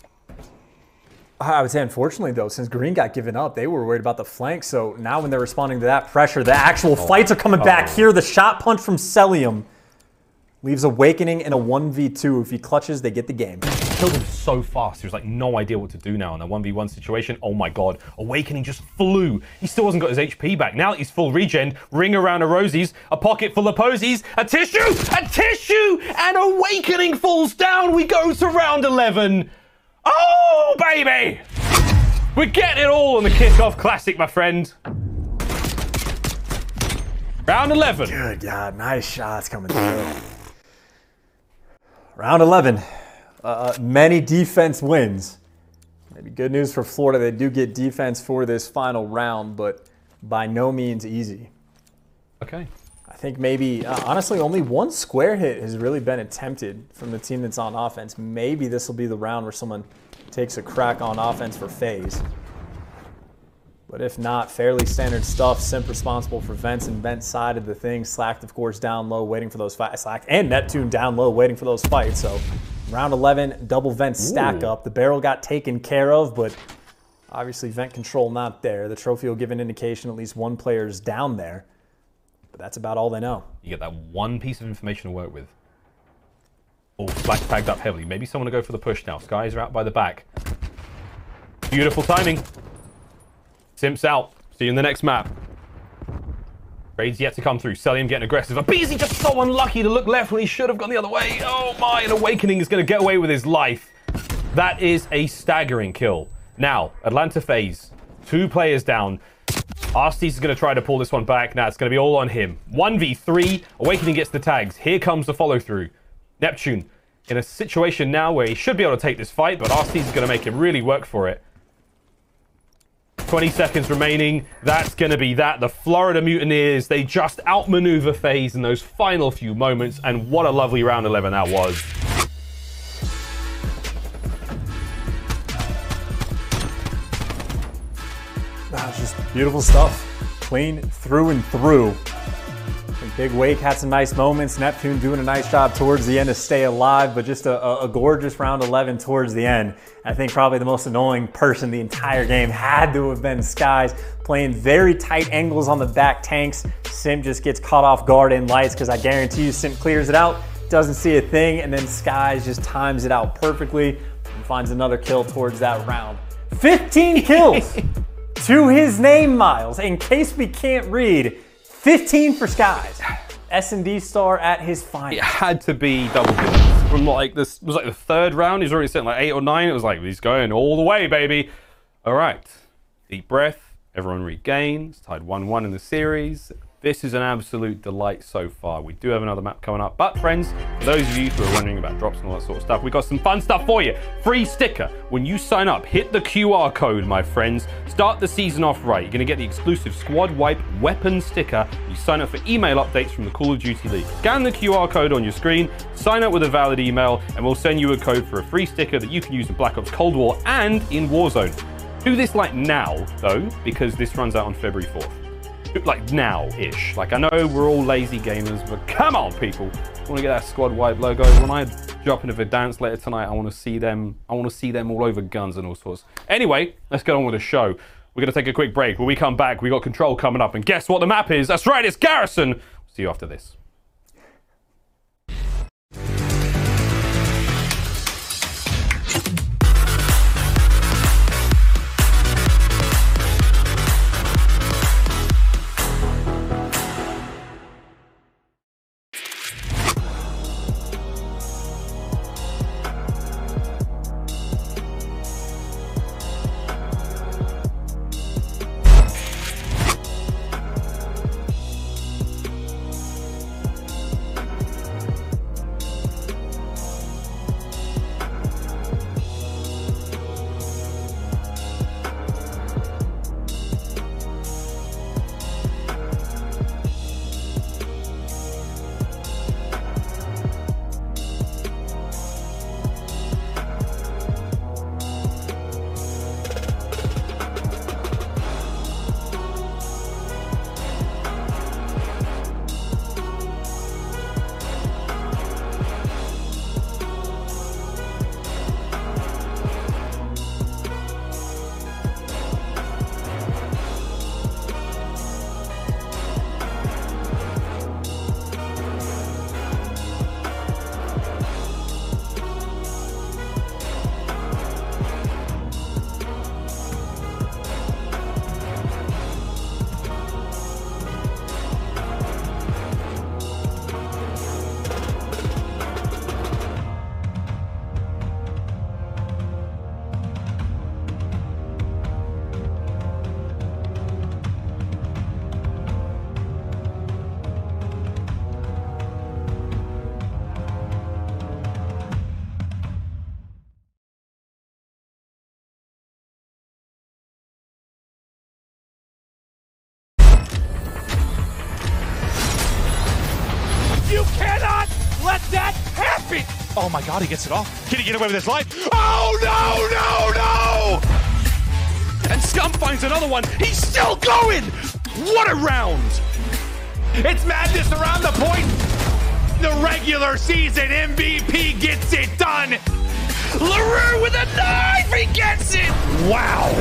I would say, unfortunately, though, since Green got given up, they were worried about the flank. So now when they're responding to that pressure, the actual fights are coming back here. The shot punch from Cellium leaves Awakening in a 1v2. If he clutches, they get the game. He killed him so fast. He was like, no idea what to do now in a 1v1 situation. Oh my god. Awakening just flew. He still hasn't got his HP back. Now he's full regen. Ring around a Rosies. A pocket full of posies. A tissue! A tissue! And Awakening falls down. We go to round 11. Oh, baby! We're getting it all on the Kickoff Classic, my friend. Round 11. Good God, nice shots coming through. Round 11. Many defense wins. Maybe good news for Florida. They do get defense for this final round, but by no means easy. Okay. I think maybe, honestly, only 1 square hit has really been attempted from the team that's on offense. Maybe this will be the round where someone takes a crack on offense for FaZe. But if not, fairly standard stuff. Simp responsible for vents and vent side of the thing. Slacked, of course, down low, waiting for those fights. Slacked and Neptune down low, waiting for those fights. So round 11, double vent stack up. The barrel got taken care of, but obviously vent control not there. The trophy will give an indication at least 1 player's down there. But that's about all they know. You get that 1 piece of information to work with. Oh, Slack tagged up heavily. Maybe someone to go for the push now. Skies are out by the back. Beautiful timing. Simp's out. See you in the next map. Raid's yet to come through. Cellium getting aggressive. aBeZy just so unlucky to look left when he should have gone the other way. Oh my, and Awakening is going to get away with his life. That is a staggering kill. Now, Atlanta FaZe. 2 players down. Arcitys is going to try to pull this one back. Now it's going to be all on him. 1v3. Awakening gets the tags. Here comes the follow-through. Neptune in a situation now where he should be able to take this fight, but Arcitys is going to make him really work for it. 20 seconds remaining. That's going to be that. The Florida Mutineers, they just outmaneuver FaZe in those final few moments. And what a lovely round 11 that was. That's just beautiful stuff. Clean through and through. Big Wake had some nice moments. Neptune doing a nice job towards the end to stay alive, but just a gorgeous round 11 towards the end. I think probably the most annoying person the entire game had to have been Skies, playing very tight angles on the back tanks. Simp just gets caught off guard in lights because I guarantee you Simp clears it out, doesn't see a thing, and then Skies just times it out perfectly and finds another kill towards that round. 15 kills to his name, Miles. In case we can't read, 15 for Skies. S&D star at his finest. It had to be double digits. From like this was like the third round. He's already sitting like 8 or 9. It was like, he's going all the way, baby. All right. Deep breath. Everyone regains. Tied 1-1 in the series. This is an absolute delight so far. We do have another map coming up. But friends, for those of you who are wondering about drops and all that sort of stuff, we got some fun stuff for you. Free sticker. When you sign up, hit the QR code, my friends. Start the season off right. You're going to get the exclusive squad wipe weapon sticker. You sign up for email updates from the Call of Duty League. Scan the QR code on your screen, sign up with a valid email, and we'll send you a code for a free sticker that you can use in Black Ops Cold War and in Warzone. Do this like now, though, because this runs out on February 4th. Like now-ish. Like I know we're all lazy gamers, but come on, people. I want to get that squad wipe logo. When I drop into the dance later tonight, I want to see them. I want to see them all over guns and all sorts. Anyway, let's get on with the show. We're going to take a quick break. When we come back, we got Control coming up, and guess what the map is? That's right, it's Garrison. See you after this. Oh my god, he gets it off. Can he get away with his life? Oh no, no, no! And Scump finds another one. He's still going! What a round! It's madness around the point. The regular season MVP gets it done. LaRue with a knife, he gets it! Wow!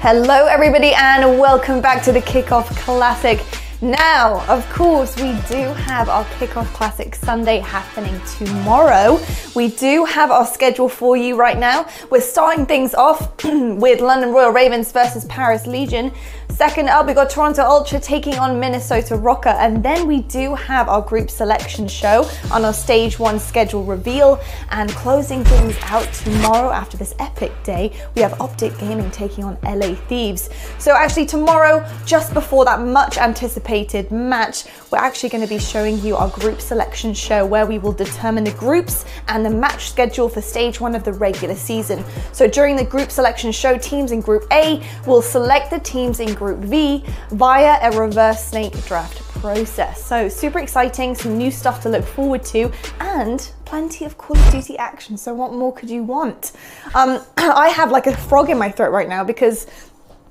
Hello everybody and welcome back to the Kickoff Classic. Now, of course, we do have our Kickoff Classic Sunday happening tomorrow. We do have our schedule for you right now. We're starting things off with London Royal Ravens versus Paris Legion. Second up, we got Toronto Ultra taking on Minnesota Røkkr, and then we do have our group selection show on our stage 1 schedule reveal. And closing things out tomorrow after this epic day, we have OpTic Gaming taking on LA Thieves. So actually tomorrow, just before that much anticipated match, we're actually going to be showing you our group selection show where we will determine the groups and the match schedule for stage 1 of the regular season. So during the group selection show, teams in Group A will select the teams in Group V via a reverse snake draft process. So super exciting, some new stuff to look forward to, and plenty of Call of Duty action. So what more could you want? I have like a frog in my throat right now because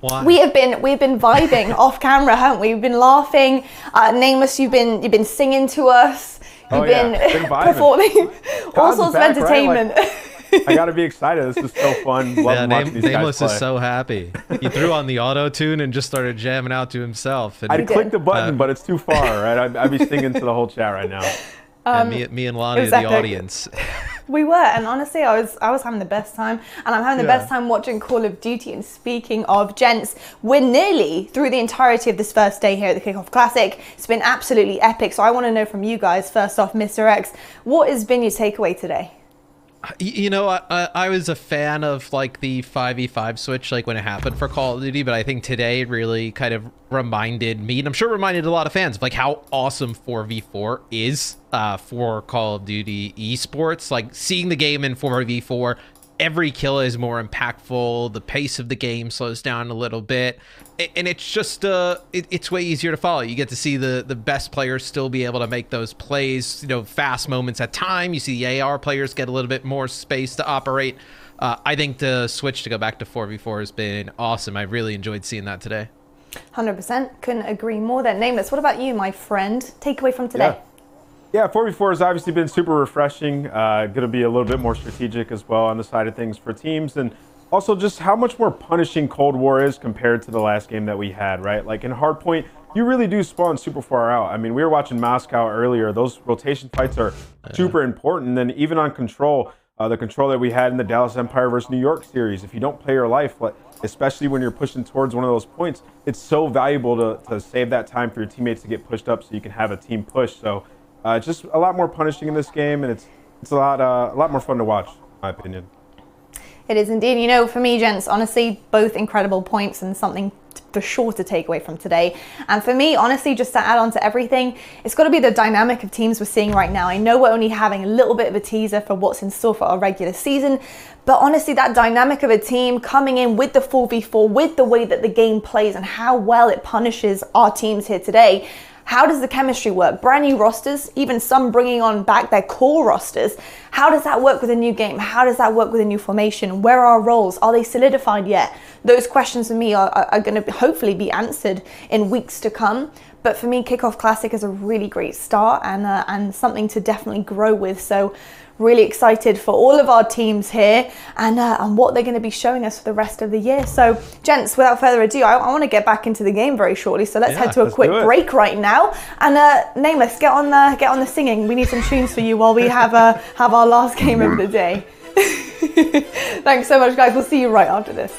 why? we've been vibing off camera, haven't we? We've been laughing. Nameless, you've been singing to us. You've been performing all sorts of entertainment. Right? Like, I gotta be excited. This is so fun. Love watching these Nameless guys play. is so happy. He threw on the auto tune and just started jamming out to himself. And I'd click the button, but it's too far, right? I'd be singing to the whole chat right now. me and Lonnie are the audience. We were, and honestly, I was having the best time, and I'm having the best time watching Call of Duty. And speaking of, gents, we're nearly through the entirety of this first day here at the Kickoff Classic. It's been absolutely epic, so I want to know from you guys, first off, Mr. X, what has been your takeaway today? You know, I was a fan of like the 5v5 switch like when it happened for Call of Duty, but I think today really kind of reminded me, and I'm sure reminded a lot of fans of like how awesome 4v4 is for Call of Duty esports. Like seeing the game in 4v4, every kill is more impactful, the pace of the game slows down a little bit, and it's just it's way easier to follow. You get to see the best players still be able to make those plays, you know, fast moments at time. You see the AR players get a little bit more space to operate. I think the switch to go back to 4v4 has been awesome. I really enjoyed seeing that today. 100%, couldn't agree more then. Nameless, what about you, my friend? Takeaway from today? Yeah, 4v4 has obviously been super refreshing. Going to be a little bit more strategic as well on the side of things for teams. And also just how much more punishing Cold War is compared to the last game that we had, right? Like in Hardpoint, you really do spawn super far out. I mean, we were watching Moscow earlier. Those rotation fights are super important. And then even on Control, the Control that we had in the Dallas Empire versus New York series, if you don't play your life, especially when you're pushing towards one of those points, it's so valuable to save that time for your teammates to get pushed up so you can have a team push. So just a lot more punishing in this game, and it's a lot more fun to watch, in my opinion. It is indeed. You know, for me, gents, honestly, both incredible points and something for sure to take away from today. And for me, honestly, just to add on to everything, it's got to be the dynamic of teams we're seeing right now. I know we're only having a little bit of a teaser for what's in store for our regular season, but honestly, that dynamic of a team coming in with the 4v4, with the way that the game plays and how well it punishes our teams here today. How does the chemistry work? Brand new rosters, even some bringing on back their core rosters. How does that work with a new game? How does that work with a new formation? Where are our roles? Are they solidified yet? Those questions for me are going to hopefully be answered in weeks to come. But for me, Kickoff Classic is a really great start and something to definitely grow with. So really excited for all of our teams here and what they're going to be showing us for the rest of the year. So, gents, without further ado, I want to get back into the game very shortly. So let's head to a quick break right now. And Nameless, get on the singing. We need some tunes for you while we have our last game of the day. Thanks so much, guys. We'll see you right after this.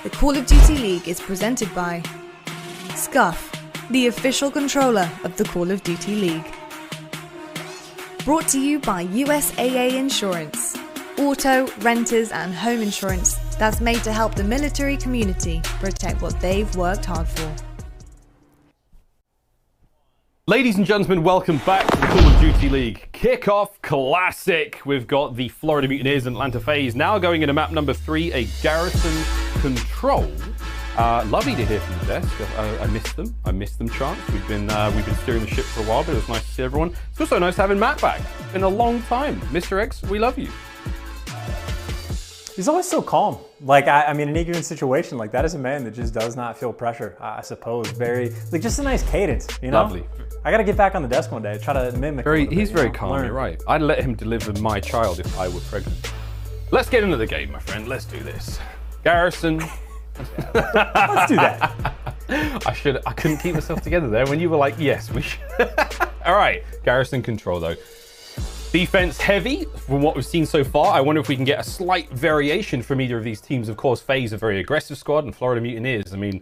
The Call of Duty League is presented by Scuff, the official controller of the Call of Duty League. Brought to you by USAA Insurance, auto, renters and home insurance that's made to help the military community protect what they've worked hard for. Ladies and gentlemen, welcome back to the Call of Duty League Kickoff Classic. We've got the Florida Mutineers and Atlanta FaZe now going into map number 3, a Garrison Control. Lovely to hear from the desk. I missed them, Chance. We've been steering the ship for a while, but it was nice to see everyone. It's also nice having Matt back. It's been a long time. Mr. X, we love you. He's always so calm. Like, I mean, in any given situation, like, that is a man that just does not feel pressure, I suppose. Very, like, just a nice cadence, you know? Lovely. I gotta get back on the desk one day, try to mimic He's very calm, you're right. I'd let him deliver my child if I were pregnant. Let's get into the game, my friend. Let's do this. Garrison. Let's do that. I couldn't keep myself together there when you were like, yes, we should. All right, Garrison Control, though. Defense heavy from what we've seen so far. I wonder if we can get a slight variation from either of these teams. Of course, FaZe, a very aggressive squad, and Florida Mutineers. I mean,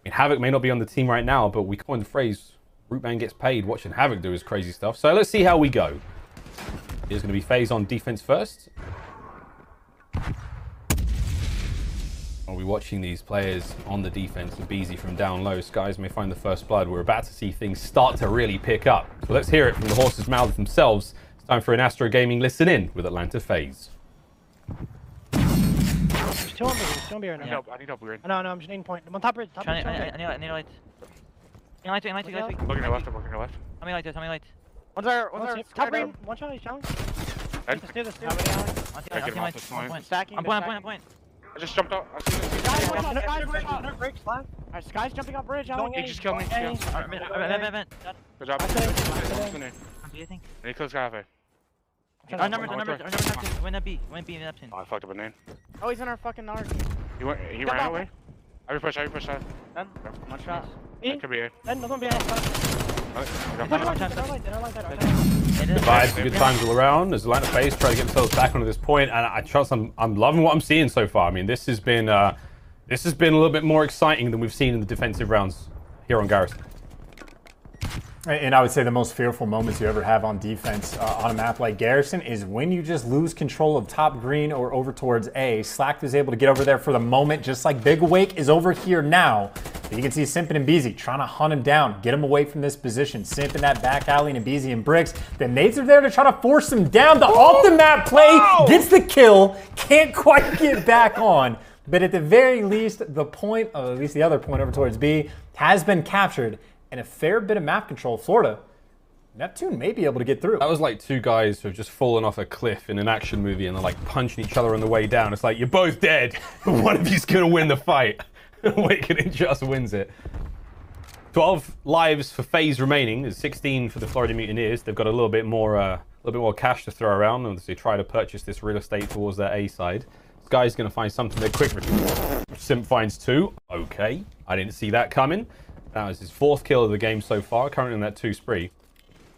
Havoc may not be on the team right now, but we coined the phrase, Rootman gets paid watching Havoc do his crazy stuff. So let's see how we go. Here's going to be FaZe on defense first. Are we watching these players on the defense? aBeZy from down low. Skies may find the first blood. We're about to see things start to really pick up. So let's hear it from the horse's mouths themselves. It's time for an Astro Gaming Listen In with Atlanta FaZe. There's two on B right now. I need help, we're in. No, I'm just needing point. I'm on top bridge. I need light. Light. Looking your left, I'm looking your left. Tell me light. One's our top green. One shot, he's challenged. Dead. Let's do. Stacking. I'm point. I just jumped out. I see this. Guys, bridge, slide. Alright, Sky's jumping up bridge. He just killed me. Okay. Good job. Any close cafe. Our numbers. Win that B. Win B in Epson. Oh, I fucked up a name. Oh, he's in our fucking arc. He ran away. I repush that. Then, one shot. That could be it. Then, another one behind us. Good vibes, good times all around. As Atlanta FaZe try to get themselves back onto this point, and I trust I'm loving what I'm seeing so far. I mean, this has been a little bit more exciting than we've seen in the defensive rounds here on Garrison. And I would say the most fearful moments you ever have on defense on a map like Garrison is when you just lose control of top green or over towards A. Slack is able to get over there for the moment, just like Big Awake is over here now. But you can see Simp and aBeZy trying to hunt him down, get him away from this position. Simp in that back alley and aBeZy and Bricks. The nades are there to try to force him down. The off the map play gets the kill, can't quite get back on. But at the very least, the point, at least the other point over towards B, has been captured. And a fair bit of map control. Florida, Neptune may be able to get through. That was like two guys who have just fallen off a cliff in an action movie and they're like punching each other on the way down. It's like, you're both dead, but one of you's gonna win the fight. Awakening just wins it. 12 lives for FaZe remaining. There's 16 for the Florida Mutineers. They've got a little bit more cash to throw around as they try to purchase this real estate towards their A side. This guy's gonna find something there quick. Simp finds 2. Okay, I didn't see that coming. That was his 4th kill of the game so far, currently on that 2 spree.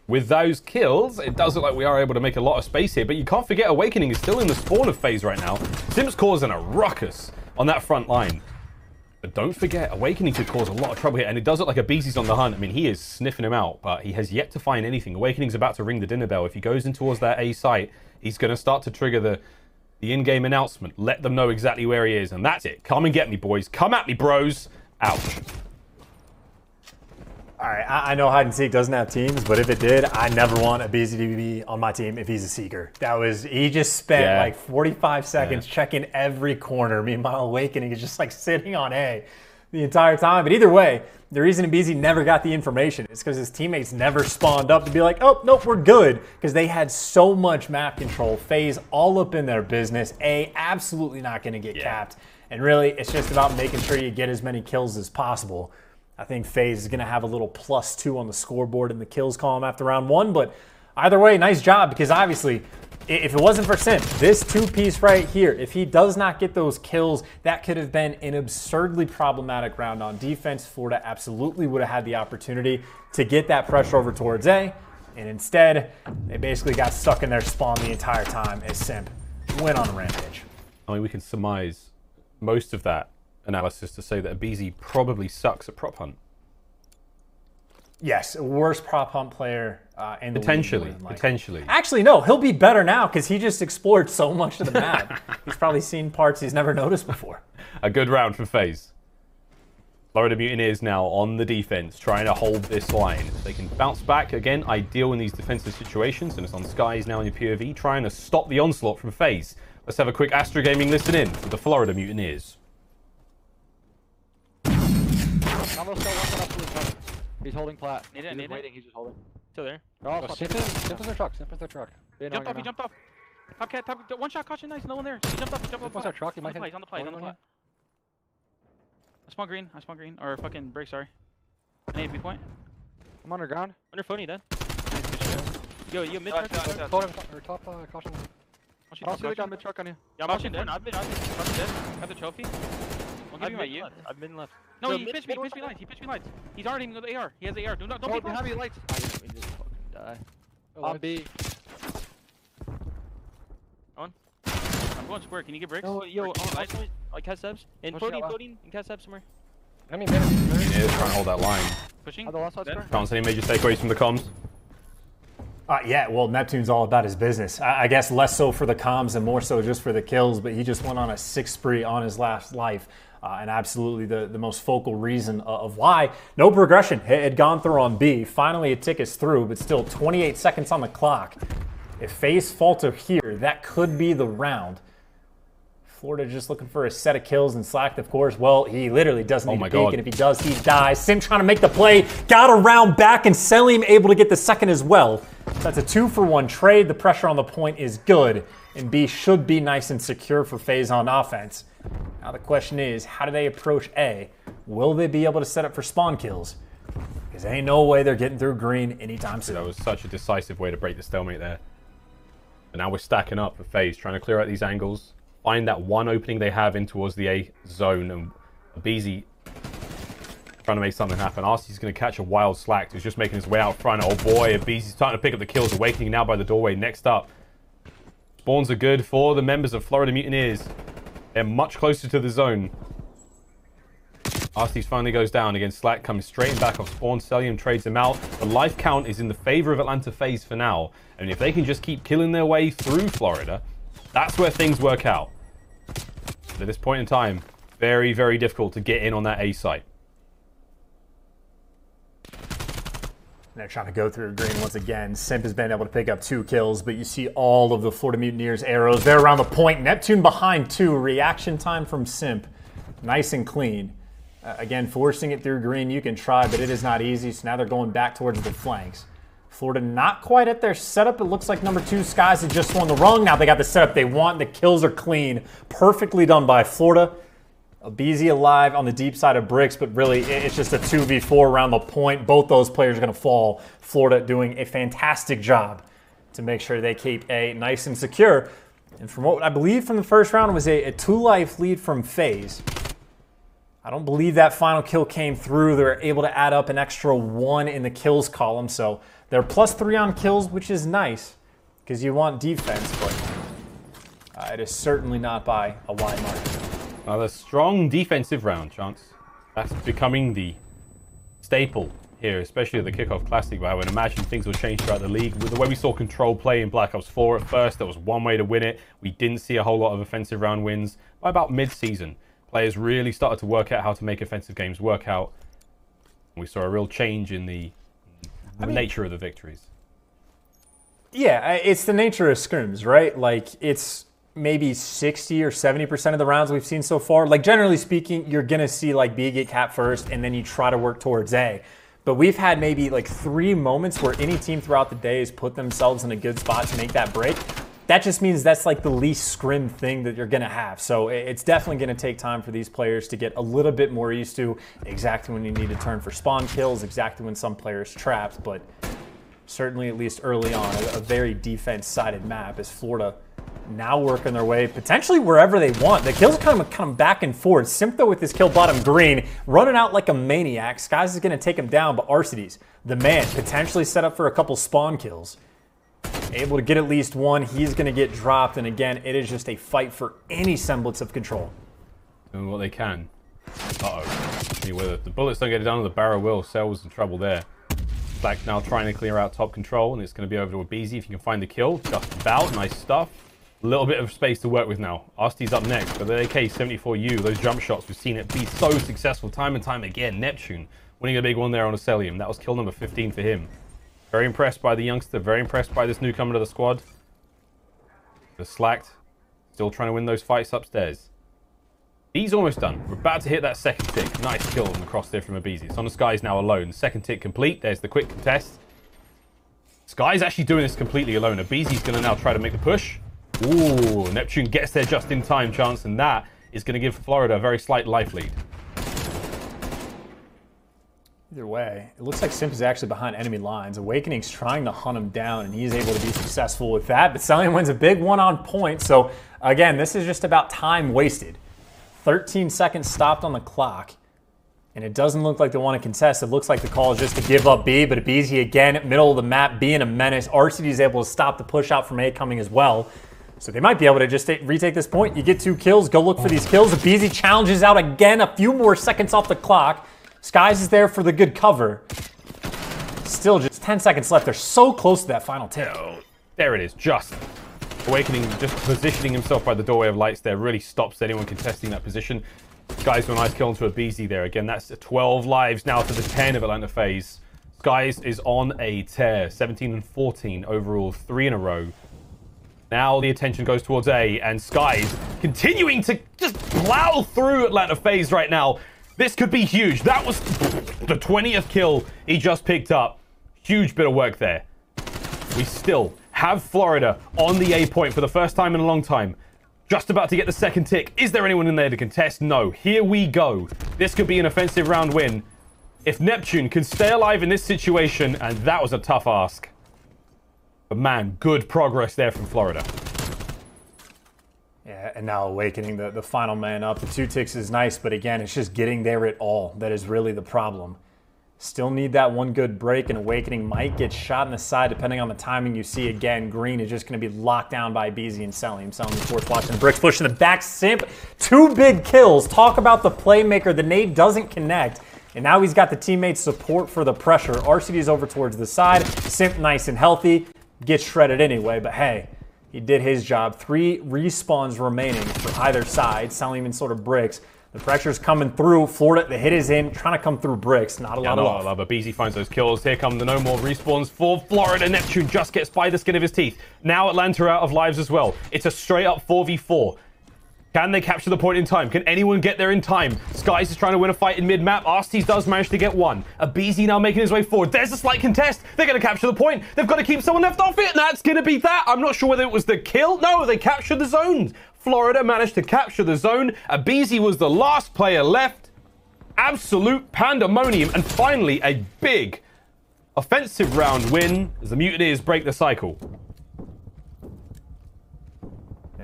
With those kills, it does look like we are able to make a lot of space here, but you can't forget Awakening is still in the spawn of FaZe right now. Simp's causing a ruckus on that front line. But don't forget, Awakening could cause a lot of trouble here, and it does look like aBeZy's on the hunt. I mean, he is sniffing him out, but he has yet to find anything. Awakening's about to ring the dinner bell. If he goes in towards that A site, he's going to start to trigger the in-game announcement. Let them know exactly where he is, and that's it. Come and get me, boys. Come at me, bros. Ouch. All right, I know hide and seek doesn't have teams, but if it did, I never want aBeZy to be on my team if he's a seeker. He just spent like 45 seconds checking every corner. Meanwhile, Awakening is just like sitting on A the entire time. But either way, the reason aBeZy never got the information is because his teammates never spawned up to be like, oh, nope, we're good. Because they had so much map control. FaZe all up in their business. A absolutely not going to get capped. And really, it's just about making sure you get as many kills as possible. I think FaZe is going to have a little +2 on the scoreboard in the kills column after round 1. But either way, nice job, because obviously, if it wasn't for Simp, this 2-piece right here, if he does not get those kills, that could have been an absurdly problematic round on defense. Florida absolutely would have had the opportunity to get that pressure over towards A. And instead, they basically got stuck in their spawn the entire time as Simp went on a rampage. I mean, we can surmise most of that analysis to say that aBeZy probably sucks at prop hunt. Yes, worst prop hunt player in the Potentially. league. Potentially. Actually, no, he'll be better now because he just explored so much of the map. He's probably seen parts he's never noticed before. A good round for FaZe. Florida Mutineers now on the defense, trying to hold this line. They can bounce back, again, ideal in these defensive situations, and it's on Skies now in your POV, trying to stop the onslaught from FaZe. Let's have a quick Astra Gaming listen in for the Florida Mutineers. He's holding plat. Need it, He's waiting, he's just holding. Still there. Oh, Simp is their truck, Simp is their truck. He jumped off. Top cat, one shot, caution, nice, no one there. He jumped off. Simp was their truck, he might He's on the play. I spawn green, or fucking break, sorry. An AP point. I'm underground. Under phony, then. Yo, mid truck. Top caution. I'll see down mid truck on you. Yeah, I'm pushing dead. I've been dead. Got the trophy. I'll give you my U. I've been left. No, he pitched me lights. He's already even got the AR. He has the AR. Don't be behind me, lights. I just fucking die. On B. On. I'm going square. Can you get bricks? Yo, like cast subs. And floating, and cast subs somewhere. Mutineers trying to hold that line. Pushing. Can't see any major takeaways from the comms. Yeah, well, Neptune's all about his business. I guess less so for the comms and more so just for the kills, but he just went on a 6 spree on his last life. And absolutely the most focal reason of why. No progression had gone through on B. Finally, a tick is through, but still 28 seconds on the clock. If FaZe falter here, that could be the round. Florida just looking for a set of kills, and Slacked, of course, well, he literally doesn't need to peek, and if he does, he dies. Simp trying to make the play, got a round back, and Cellium able to get the second as well. That's a 2-for-1 trade. The pressure on the point is good, and B should be nice and secure for FaZe on offense. Now the question is, how do they approach A? Will they be able to set up for spawn kills? Because there ain't no way they're getting through green anytime soon. That was such a decisive way to break the stalemate there. And now we're stacking up for FaZe, trying to clear out these angles. Find that one opening they have in towards the A zone, and aBeZy trying to make something happen. Arcity's going to catch a wild Slack who's just making his way out front. Oh boy, aBeZy's starting to pick up the kills. Awakening now by the doorway. Next up, spawns are good for the members of Florida Mutineers. They're much closer to the zone. Arcitys finally goes down against Slack, coming straight in back off spawn. Cellium trades him out. The life count is in the favor of Atlanta FaZe for now. And if they can just keep killing their way through Florida, that's where things work out. But at this point in time, very, very difficult to get in on that A site. They're trying to go through green once again. Simp has been able to pick up 2 kills, but you see all of the Florida Mutineers arrows. They're around the point. Neptune behind 2. Reaction time from Simp. Nice and clean. Again, forcing it through green, you can try, but it is not easy. So now they're going back towards the flanks. Florida not quite at their setup. It looks like number 2 Skies had just swung the rung. Now they got the setup they want. The kills are clean. Perfectly done by Florida. aBeZy alive on the deep side of bricks, but really it's just a 2v4 around the point. Both those players are going to fall. Florida doing a fantastic job to make sure they keep A nice and secure. And from what I believe from the first round, it was a 2-life lead from FaZe. I don't believe that final kill came through. They're able to add up an extra 1 in the kills column, so they're +3 on kills, which is nice because you want defense, but it is certainly not by a wide margin. Another strong defensive round, Chance. That's becoming the staple here, especially at the Kickoff Classic, where I would imagine things will change throughout the league. With the way we saw Control play in Black Ops 4 at first, there was one way to win it. We didn't see a whole lot of offensive round wins. By about mid-season, players really started to work out how to make offensive games work out. We saw a real change in the nature of the victories. Yeah, it's the nature of scrims, right? Like, it's maybe 60 or 70% of the rounds we've seen so far. Like, generally speaking, you're going to see, like, B get cap first, and then you try to work towards A. But we've had maybe, like, 3 moments where any team throughout the day has put themselves in a good spot to make that break. That just means that's, like, the least scrim thing that you're going to have. So it's definitely going to take time for these players to get a little bit more used to exactly when you need to turn for spawn kills, exactly when some players trapped. But certainly, at least early on, a very defense-sided map as Florida now working their way potentially wherever they want. The kills are kind of come back and forth. Simp, though, with his kill bottom green, running out like a maniac. Skies is going to take him down, but Arcitys, the man, potentially set up for a couple spawn kills. Able to get at least 1. He's going to get dropped, and again, it is just a fight for any semblance of control. Doing what they can. Uh-oh. Anyway, the bullets don't get it down, the barrel will. Cell's in trouble there. Black now trying to clear out top control, and it's going to be over to aBeZy if you can find the kill. Just about. Nice stuff. A little bit of space to work with now. Arcity's up next, but the AK-74U, those jump shots, we've seen it be so successful time and time again. Neptune winning a big one there on a Cellium. That was kill number 15 for him. Very impressed by the youngster, very impressed by this newcomer to the squad. The slacked. Still trying to win those fights upstairs. He's almost done. We're about to hit that second tick. Nice kill on the cross there from aBeZy. It's on the Sky's now alone. Second tick complete. There's the quick contest. Sky's actually doing this completely alone. aBeZy's going to now try to make the push. Ooh, Neptune gets there just in time chance, and that is going to give Florida a very slight life lead. Either way, it looks like Simp is actually behind enemy lines. Awakening's trying to hunt him down, and he's able to be successful with that. But Cellium wins a big one on point. So, again, this is just about time wasted. 13 seconds stopped on the clock, and it doesn't look like they want to contest. It looks like the call is just to give up B, but aBeZy again, middle of the map, being a menace. Arcitys is able to stop the push out from A coming as well. So they might be able to just retake this point. You get 2 kills, go look for these kills. aBeZy challenges out again, a few more seconds off the clock. Skies is there for the good cover. Still just 10 seconds left. They're so close to that final tick. Oh, there it is, just. Awakening, just positioning himself by the doorway of lights there, really stops anyone contesting that position. Skies with a nice kill onto aBeZy there. Again, that's 12 lives now to the 10 of Atlanta FaZe. Skies is on a tear. 17 and 14 overall, 3 in a row. Now the attention goes towards A, and Skies continuing to just plow through Atlanta FaZe right now. This could be huge. That was the 20th kill he just picked up. Huge bit of work there. We still have Florida on the A point for the first time in a long time. Just about to get the second tick. Is there anyone in there to contest? No. Here we go. This could be an offensive round win. If Neptune can stay alive in this situation, and that was a tough ask. But man, good progress there from Florida. Yeah, and now Awakening, the final man up. The 2 ticks is nice, but again, it's just getting there at all. That is really the problem. Still need that one good break, and Awakening might get shot in the side depending on the timing you see. Again, Green is just going to be locked down by aBeZy and Cellium. Cellium, of course, watching the bricks, pushing the back. Simp, 2 big kills. Talk about the playmaker. The nade doesn't connect, and now he's got the teammates' support for the pressure. Arcitys over towards the side. Simp, nice and healthy. Gets shredded anyway, but hey, he did his job. 3 respawns remaining for either side. Cellium and sort of bricks. The pressure's coming through. Florida, the hit is in, trying to come through bricks. Not a lot of love. aBeZy finds those kills. Here come the no more respawns for Florida. Neptune just gets by the skin of his teeth. Now Atlanta out of lives as well. It's a straight up 4v4. Can they capture the point in time? Can anyone get there in time? Skies is trying to win a fight in mid-map. Arcitys does manage to get one. aBeZy now making his way forward. There's a slight contest. They're going to capture the point. They've got to keep someone left off it. And that's going to be that. I'm not sure whether it was the kill. No, they captured the zone. Florida managed to capture the zone. aBeZy was the last player left. Absolute pandemonium. And finally, a big offensive round win as the Mutineers break the cycle.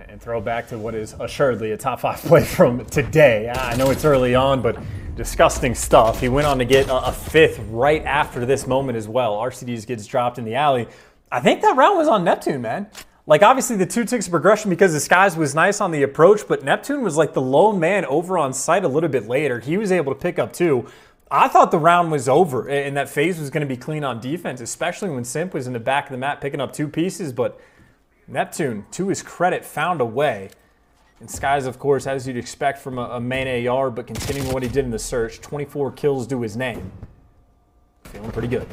And throw back to what is assuredly a top 5 play from today. I know it's early on, but disgusting stuff. He went on to get a 5th right after this moment as well. Arcitys gets dropped in the alley. I think that round was on Neptune, man. Like, obviously, the 2 ticks of progression because the Skies was nice on the approach, but Neptune was like the lone man over on site a little bit later. He was able to pick up 2. I thought the round was over and that FaZe was going to be clean on defense, especially when Simp was in the back of the map picking up 2 pieces, but Neptune, to his credit, found a way. And Skies, of course, as you'd expect from a main AR, but continuing what he did in the search, 24 kills to his name. Feeling pretty good.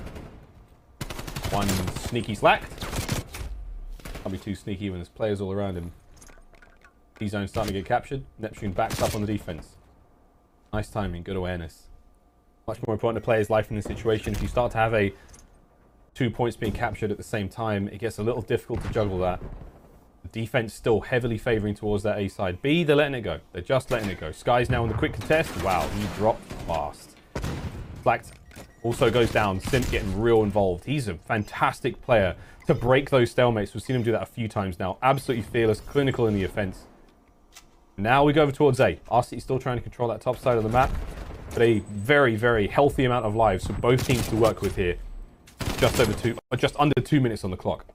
One sneaky slack. Can't be too sneaky when there's players all around him. D-zone starting to get captured. Neptune backs up on the defense. Nice timing, good awareness. Much more important to players' life in this situation. If you start to have 2 points being captured at the same time, it gets a little difficult to juggle that. The defense still heavily favoring towards that A side. B, they're letting it go. They're just letting it go. Sky's now in the quick contest. Wow, he dropped fast. Flacked also goes down. Simp getting real involved. He's a fantastic player to break those stalemates. We've seen him do that a few times now. Absolutely fearless, clinical in the offense. Now we go over towards A. Arcitys still trying to control that top side of the map, but a very, very healthy amount of lives for both teams to work with here. Just under 2 minutes on the clock.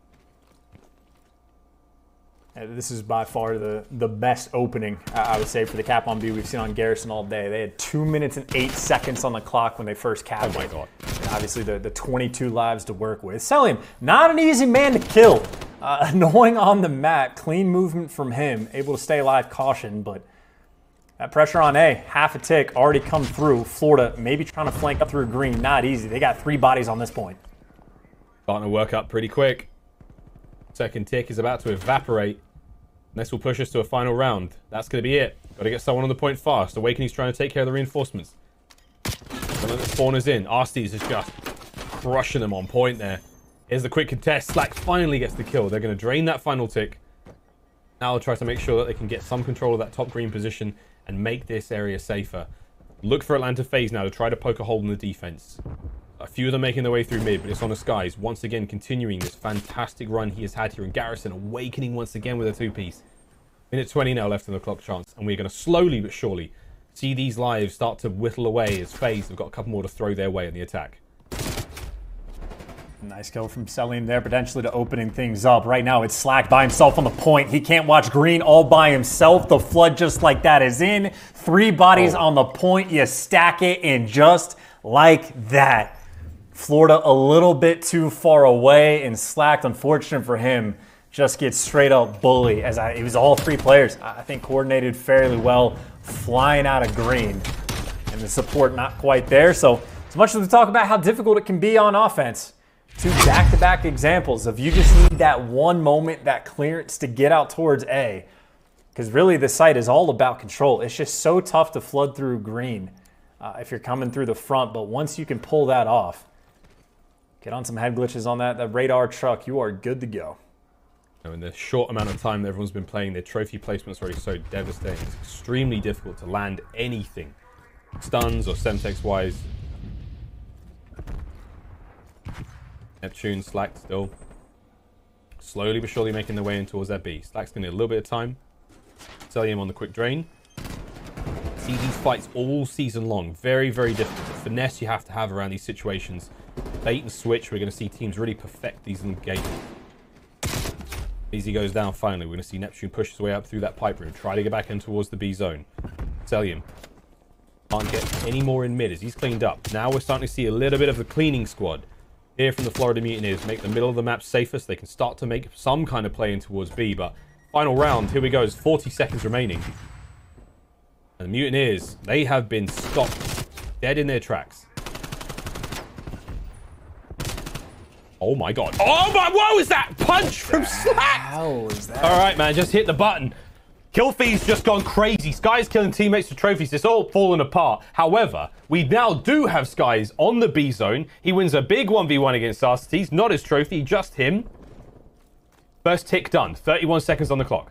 This is by far the best opening, I would say, for the cap on B we've seen on Garrison all day. They had 2 minutes and 8 seconds on the clock when they first capped. Oh my God. And obviously the 22 lives to work with. Cellium, not an easy man to kill. Annoying on the map, clean movement from him, able to stay alive, caution, but that pressure on A, half a tick already come through. Florida maybe trying to flank up through green, not easy. They got 3 bodies on this point. Starting to work up pretty quick. Second tick is about to evaporate. And this will push us to a final round. That's going to be it. Got to get someone on the point fast. Awakening's trying to take care of the reinforcements. Don't let the spawners in. Arcitys is just crushing them on point there. Here's the quick contest. Slack finally gets the kill. They're going to drain that final tick. Now they'll try to make sure that they can get some control of that top green position and make this area safer. Look for Atlanta FaZe now to try to poke a hole in the defense. A few of them making their way through mid, but it's on the skies. Once again, continuing this fantastic run he has had here in Garrison. Awakening once again with a 2-piece. Minute 20 now left on the clock chance. And we're going to slowly but surely see these lives start to whittle away as FaZe have got a couple more to throw their way in the attack. Nice kill from Cellium there, potentially to opening things up. Right now, it's Slack by himself on the point. He can't watch green all by himself. The flood just like that is in. 3 bodies on the point. You stack it, and just like that, Florida a little bit too far away, and Slack, unfortunate for him, just gets straight up bully. It was all 3 players, I think, coordinated fairly well, flying out of green, and the support not quite there. So as much as we talk about how difficult it can be on offense, 2 back-to-back examples of you just need that one moment, that clearance to get out towards A, because really the site is all about control. It's just so tough to flood through green if you're coming through the front, but once you can pull that off, get on some head glitches on that radar truck, you are good to go. Now, in the short amount of time that everyone's been playing, their trophy placement's already so devastating. It's extremely difficult to land anything, stuns or Semtex-wise. Neptune, Slack still slowly but surely making their way in towards that B. Slack's going to need a little bit of time. Cellium on the quick drain. See these fights all season long. Very, very difficult. The finesse you have to have around these situations. Bait and switch, we're going to see teams really perfect these engagements. aBeZy goes down finally. We're going to see Neptune push his way up through that pipe room. Try to get back in towards the B zone. Cellium can't get any more in mid as he's cleaned up. Now we're starting to see a little bit of the cleaning squad here from the Florida Mutineers. Make the middle of the map safer so they can start to make some kind of play in towards B. But final round, here we go. There's 40 seconds remaining. And the Mutineers, they have been stopped dead in their tracks. Oh my God. Oh my, what was that punch from Slack? How is that? All right, man, just hit the button. Killfee's just gone crazy. Sky's killing teammates for trophies. It's all falling apart. However, we now do have Skies on the B zone. He wins a big 1v1 against Arcitys. Not his trophy, just him. First tick done. 31 seconds on the clock.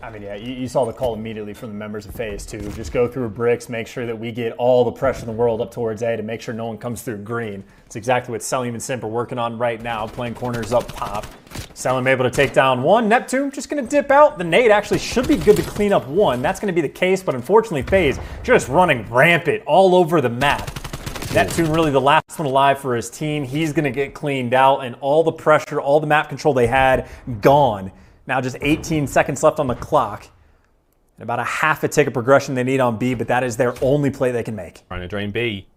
I mean, yeah, you saw the call immediately from the members of FaZe too. Just go through bricks, make sure that we get all the pressure in the world up towards A to make sure no one comes through green. It's exactly what Cellium and Simp are working on right now, playing corners up top. Cellium able to take down 1. Neptune just going to dip out. The nade actually should be good to clean up 1. That's going to be the case, but unfortunately FaZe just running rampant all over the map. Neptune really the last one alive for his team. He's going to get cleaned out, and all the pressure, all the map control they had, gone. Now just 18 seconds left on the clock. And about a half a tick of progression they need on B, but that is their only play they can make. Trying to drain B.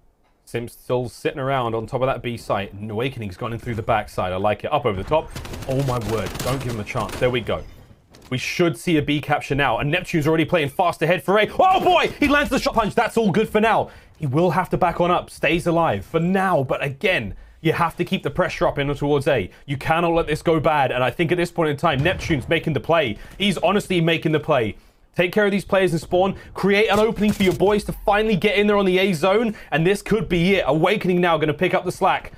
Simp's still sitting around on top of that B site. And Awakening's gone in through the backside. I like it. Up over the top. Oh my word. Don't give him a chance. There we go. We should see a B capture now. And Neptune's already playing fast ahead for A. Oh boy! He lands the shot punch. That's all good for now. He will have to back on up. Stays alive for now. But again, you have to keep the pressure up in towards A. You cannot let this go bad. And I think at this point in time, Neptune's making the play. He's honestly making the play. Take care of these players in spawn. Create an opening for your boys to finally get in there on the A zone. And this could be it. Awakening now going to pick up the slack.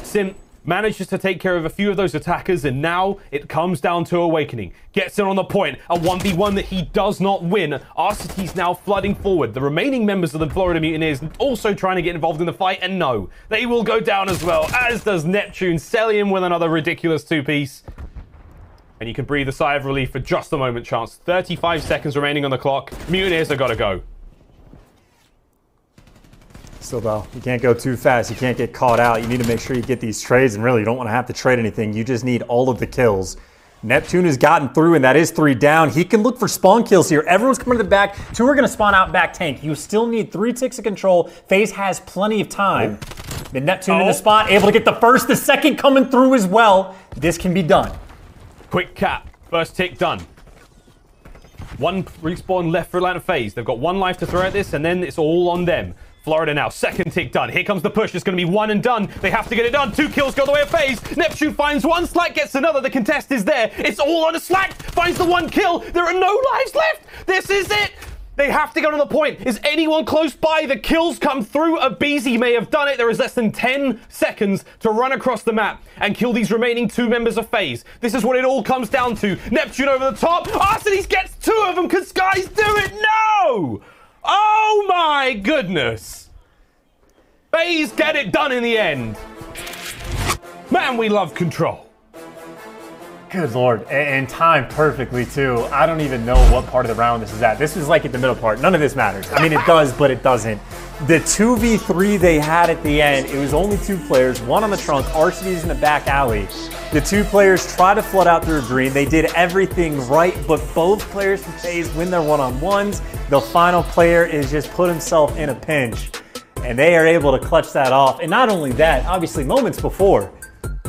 Simp manages to take care of a few of those attackers. And now it comes down to Awakening. Gets in on the point. A 1v1 that he does not win. Arcitys now flooding forward. The remaining members of the Florida Mutineers also trying to get involved in the fight. And no, they will go down as well. As does Neptune. Cellium with another ridiculous 2-piece. And you can breathe a sigh of relief for just a moment, chance. 35 seconds remaining on the clock. Mutineers have got to go. Still though, you can't go too fast. You can't get caught out. You need to make sure you get these trades, and really you don't want to have to trade anything. You just need all of the kills. Neptune has gotten through, and that is 3 down. He can look for spawn kills here. Everyone's coming to the back. 2 are going to spawn out back tank. You still need 3 ticks of control. FaZe has plenty of time. The Neptune in the spot, able to get the first, the second coming through as well. This can be done. Quick cap. First tick done. 1 respawn left for Atlanta FaZe. They've got 1 life to throw at this, and then it's all on them. Florida now, second tick done. Here comes the push. It's going to be 1 and done. They have to get it done. 2 kills go the way of FaZe. Neptune finds 1. Slack gets another. The contest is there. It's all on a Slack. Finds the 1 kill. There are no lives left. This is it. They have to go to the point. Is anyone close by? The kills come through. aBeZy may have done it. There is less than 10 seconds to run across the map and kill these remaining 2 members of FaZe. This is what it all comes down to. Neptune over the top. Arcitys gets 2 of them. Can Skies do it? No! Oh my goodness. FaZe get it done in the end. Man, we love control. Good Lord, and timed perfectly too. I don't even know what part of the round this is at. This is like at the middle part. None of this matters. I mean, it does, but it doesn't. The 2v3 they had at the end, it was only 2 players, 1 on the trunk, Arcitys in the back alley. The 2 players try to flood out through green. They did everything right, but both players from FaZe win their one-on-ones. The final player is just put himself in a pinch, and they are able to clutch that off. And not only that, obviously moments before,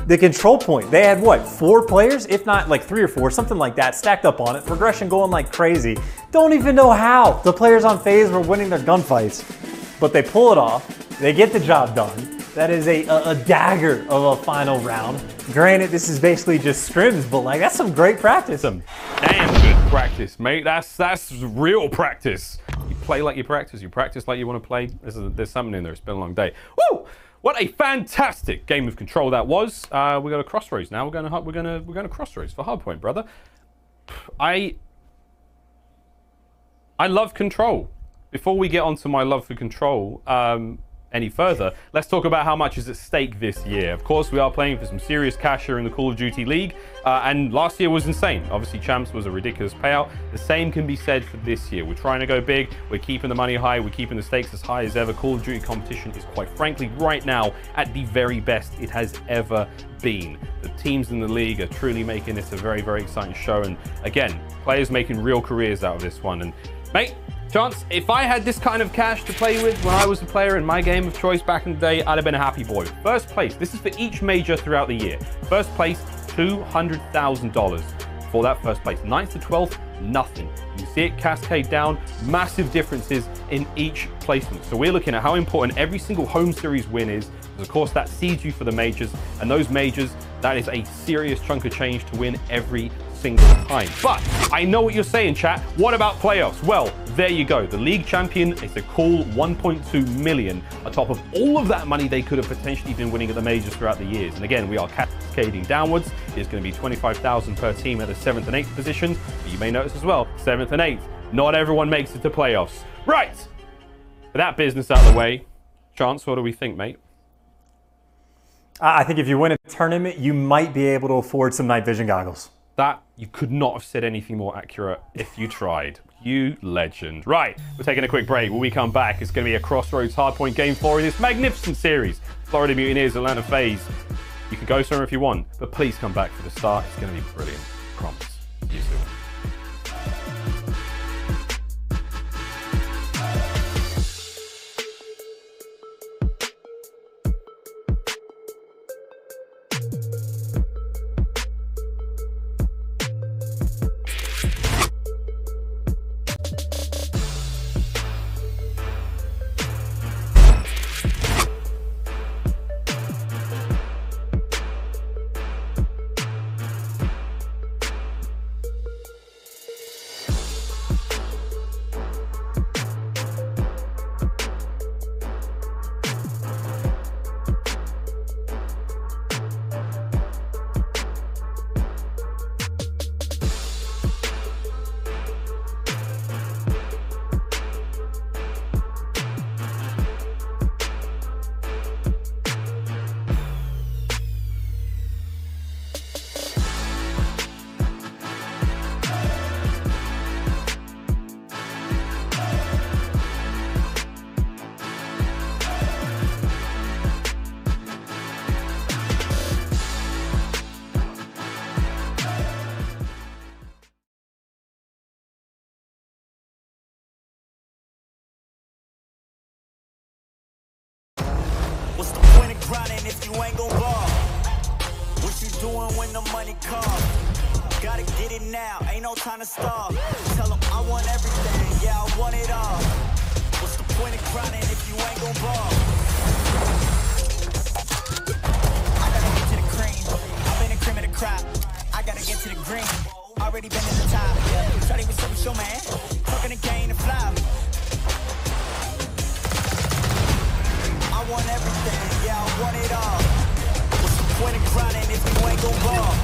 the control point, they had what, 4 players, if not like 3 or 4, something like that, stacked up on it. Progression going like crazy. Don't even know how the players on FaZe were winning their gunfights, but they pull it off. They get the job done. That is a dagger of a final round. Granted, this is basically just scrims, but like that's some great practice. Some damn good practice, mate. That's real practice. You play like you practice like you want to play. There's something in there. It's been a long day. Woo! What a fantastic game of control that was. We got a crossroads now. We're going to crossroads for hardpoint, brother. I love control. Before we get on to my love for control any further, let's talk about how much is at stake this year. Of course, we are playing for some serious cash here in the Call of Duty League, and last year was insane. Obviously, Champs was a ridiculous payout. The same can be said for this year. We're trying to go big. We're keeping the money high. We're keeping the stakes as high as ever. Call of Duty competition is, quite frankly, right now at the very best it has ever been. The teams in the league are truly making this a very, very exciting show, and again, players making real careers out of this one. And mate, Chance, if I had this kind of cash to play with when I was a player in my game of choice back in the day, I'd have been a happy boy. First place, this is for each major throughout the year. First place, $200,000 for that first place. 9th to 12th, nothing. You see it cascade down, massive differences in each placement. So we're looking at how important every single home series win is. Because of course that seeds you for the majors, and those majors, that is a serious chunk of change to win every single time. But I know what you're saying, chat. What about playoffs? Well, there you go. The league champion is a cool 1.2 million on top of all of that money they could have potentially been winning at the majors throughout the years. And again, we are cascading downwards. It's going to be 25,000 per team at the 7th and 8th positions. But you may notice as well, 7th and 8th, not everyone makes it to playoffs. Right. With that business out of the way, Chance, what do we think, mate? I think if you win a tournament, you might be able to afford some night vision goggles. That, you could not have said anything more accurate if you tried. You legend. Right, we're taking a quick break. When we come back, it's going to be a Crossroads Hardpoint Game 4 in this magnificent series. Florida Mutineers, Atlanta FaZe. You can go somewhere if you want, but please come back for the start. It's going to be brilliant. Promise. See you soon. grinding if you ain't gon' ball. What you doing when the money comes? Gotta get it now, ain't no time to stall. Tell them I want everything, yeah, I want it all. What's the point of grinding if you ain't gon' ball? I gotta get to the cream. I've been the cream of the crop. I gotta get to the green. Already been in the top. Shawty was so show, man. Talking the game to fly. I want everything, yeah, I want it all. What's the point of grinding if you ain't gon' ball?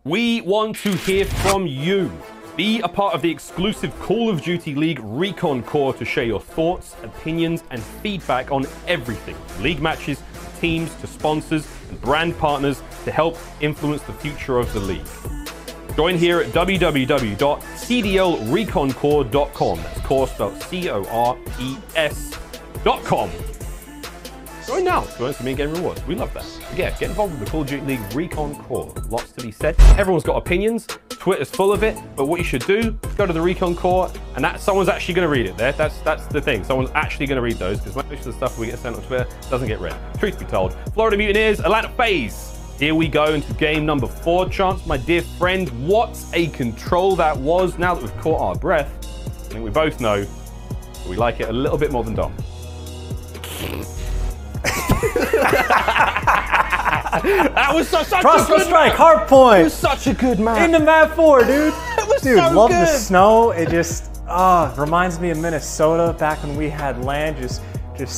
We want to hear from you. Be a part of the exclusive Call of Duty League Recon Core to share your thoughts, opinions, and feedback on everything. League matches, teams, to sponsors, and brand partners to help influence the future of the league. Join here at www.cdlreconcore.com. That's core spelled C-O-R-E-S.com. Join now to earn some in-game rewards. We love that. Yeah, get involved with the Call of Duty League Recon Core. Lots to be said. Everyone's got opinions. Twitter's full of it. But what you should do, go to the Recon Core, and someone's actually going to read it there. That's the thing. Someone's actually going to read those, because most of the stuff we get sent on Twitter doesn't get read. Truth be told, Florida Mutineers, Atlanta FaZe. Here we go into game number 4. Chance, my dear friend, what a control that was. Now that we've caught our breath, I think we both know we like it a little bit more than Dom. That was such a good strike, hard point. It was such a good match. In the map 4, dude. It was Dude, so love good. the snow. It just reminds me of Minnesota back when we had land. Just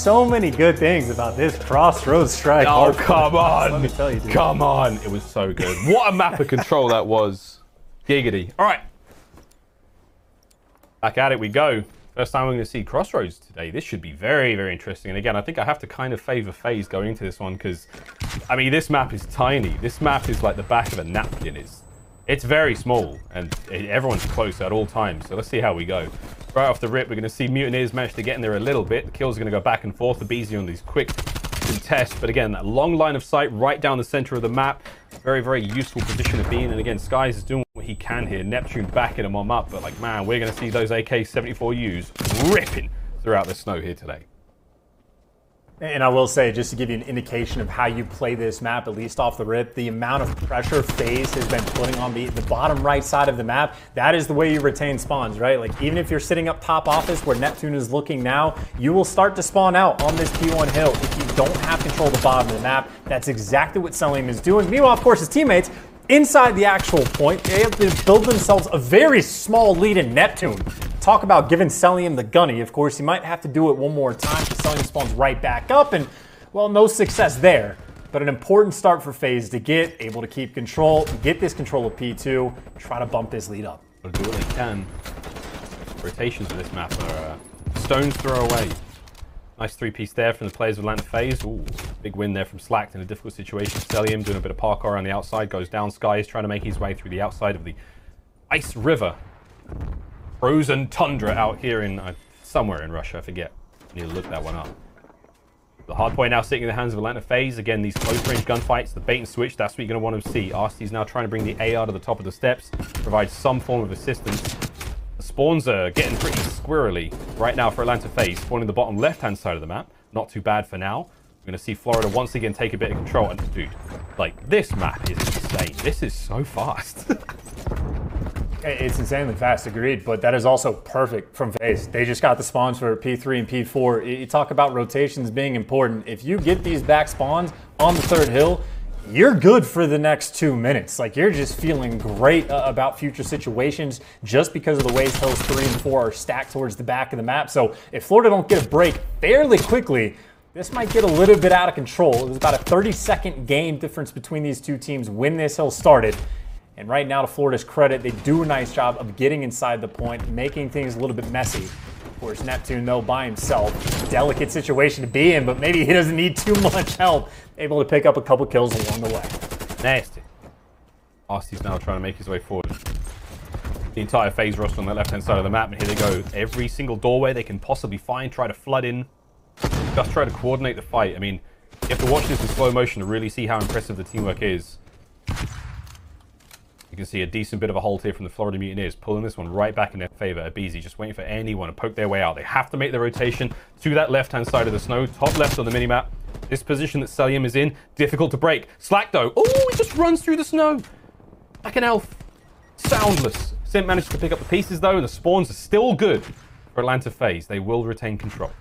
so many good things about this crossroads strike. Oh, come on. Let me tell you, dude. Come on. It was so good. What a map of control that was. Giggity. All right. Back at it we go. First time we're going to see Crossroads today. This should be very, very interesting. And again, I think I have to kind of favor FaZe going into this one because, I mean, this map is tiny. This map is like the back of a napkin. It's very small, and everyone's close at all times. So let's see how we go. Right off the rip, we're going to see Mutineers manage to get in there a little bit. The kills are going to go back and forth. aBeZy on these quick contests. But again, that long line of sight right down the center of the map. Very, very useful position to be in. And again, Skies is doing what he can here. Neptune backing him on up. But like, man, we're going to see those AK-74Us ripping throughout the snow here today. And I will say, just to give you an indication of how you play this map, at least off the rip, the amount of pressure FaZe has been putting on the bottom right side of the map, that is the way you retain spawns, right? Like, even if you're sitting up top office where Neptune is looking now, you will start to spawn out on this P1 hill if you don't have control of the bottom of the map. That's exactly what Cellium is doing. Meanwhile, of course, his teammates, inside the actual point, they have to build themselves a very small lead in Neptune. Talk about giving Cellium the gunny. Of course, he might have to do it one more time because Cellium spawns right back up, and, well, no success there. But an important start for FaZe to get able to keep control, get this control of P2, try to bump this lead up. They'll do what they can. Rotations of this map are stone's throw away. Nice 3-piece there from the players of Atlanta FaZe. Ooh, big win there from Slacked in a difficult situation. Cellium doing a bit of parkour on the outside, goes down. Skies trying to make his way through the outside of the ice river. Frozen tundra out here in somewhere in Russia, I forget. I need to look that one up. The hard point now sitting in the hands of Atlanta FaZe. Again, these close-range gunfights, the bait and switch, that's what you're going to want to see. Arcitys now trying to bring the AR to the top of the steps, provide some form of assistance. The spawns are getting pretty squirrely right now for Atlanta FaZe. Spawning the bottom left-hand side of the map. Not too bad for now. We're going to see Florida once again take a bit of control. And, dude, like, this map is insane. This is so fast. It's insanely fast, agreed, but that is also perfect from FaZe. They just got the spawns for P3 and P4. You talk about rotations being important. If you get these back spawns on the third hill, you're good for the next 2 minutes. Like, you're just feeling great about future situations just because of the ways hills 3 and 4 are stacked towards the back of the map. So if Florida don't get a break fairly quickly, this might get a little bit out of control. It was about a 30-second game difference between these two teams when this hill started. And right now, to Florida's credit, they do a nice job of getting inside the point, making things a little bit messy. Of course, Neptune, though, by himself, delicate situation to be in, but maybe he doesn't need too much help. Able to pick up a couple kills along the way. Nasty. Arcitys now trying to make his way forward. The entire FaZe roster on the left-hand side of the map, and here they go. Every single doorway they can possibly find, try to flood in. Just try to coordinate the fight. I mean, you have to watch this in slow motion to really see how impressive the teamwork is. can see a decent bit of a hold here from the Florida Mutineers, pulling this one right back in their favor. aBeZy just waiting for anyone to poke their way out. They have to make the rotation to that left-hand side of the snow, top left on the minimap. This position that Cellium is in, difficult to break. Slack though, oh, he just runs through the snow like an elf. Soundless. Simp managed to pick up the pieces though, and the spawns are still good for Atlanta FaZe. They will retain control.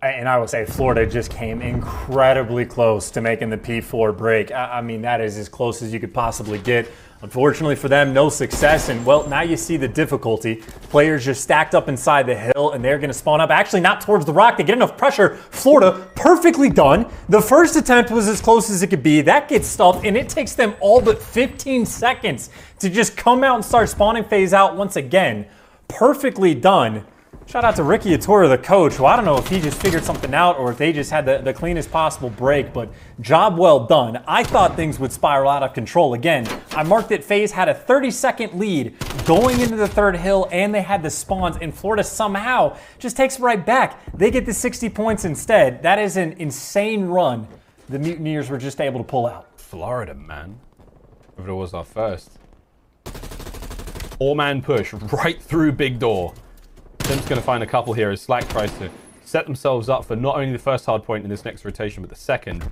And I will say Florida just came incredibly close to making the P4 break. I mean, that is as close as you could possibly get. Unfortunately for them, no success. And, well, now you see the difficulty. Players just stacked up inside the hill, and they're going to spawn up. Actually, not towards the rock. They get enough pressure. Florida, perfectly done. The first attempt was as close as it could be. That gets stuffed, and it takes them all but 15 seconds to just come out and start spawning FaZe out once again. Perfectly done. Shout out to Ricky Atora, the coach, who I don't know if he just figured something out or if they just had the cleanest possible break, but job well done. I thought things would spiral out of control. Again, I marked that FaZe had a 30-second lead going into the third hill, and they had the spawns, and Florida somehow just takes it right back. They get the 60 points instead. That is an insane run the Mutineers were just able to pull out. Florida, man. If it was our first. All-man push right through big door. Simp's going to find a couple here as Slack tries to set themselves up for not only the first hard point in this next rotation, but the second.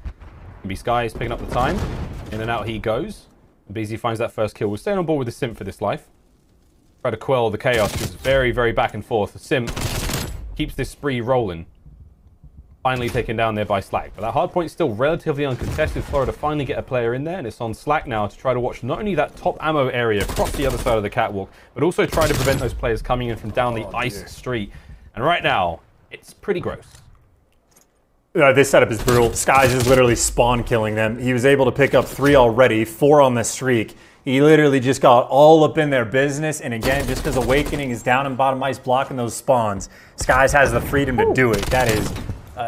aBeZy is picking up the time. In and out he goes. aBeZy finds that first kill. We're staying on board with the Simp for this life. Try to quell the chaos, which is very, very back and forth. The Simp keeps this spree rolling. Finally taken down there by Slack. But that hard point is still relatively uncontested. Florida finally get a player in there, and it's on Slack now to try to watch not only that top ammo area across the other side of the catwalk, but also try to prevent those players coming in from down the ice street. And right now, it's pretty gross. This setup is brutal. Skies is literally spawn killing them. He was able to pick up 3 already, 4 on the streak. He literally just got all up in their business, and again, just because Awakening is down in bottom ice blocking those spawns, Skies has the freedom to do it. That is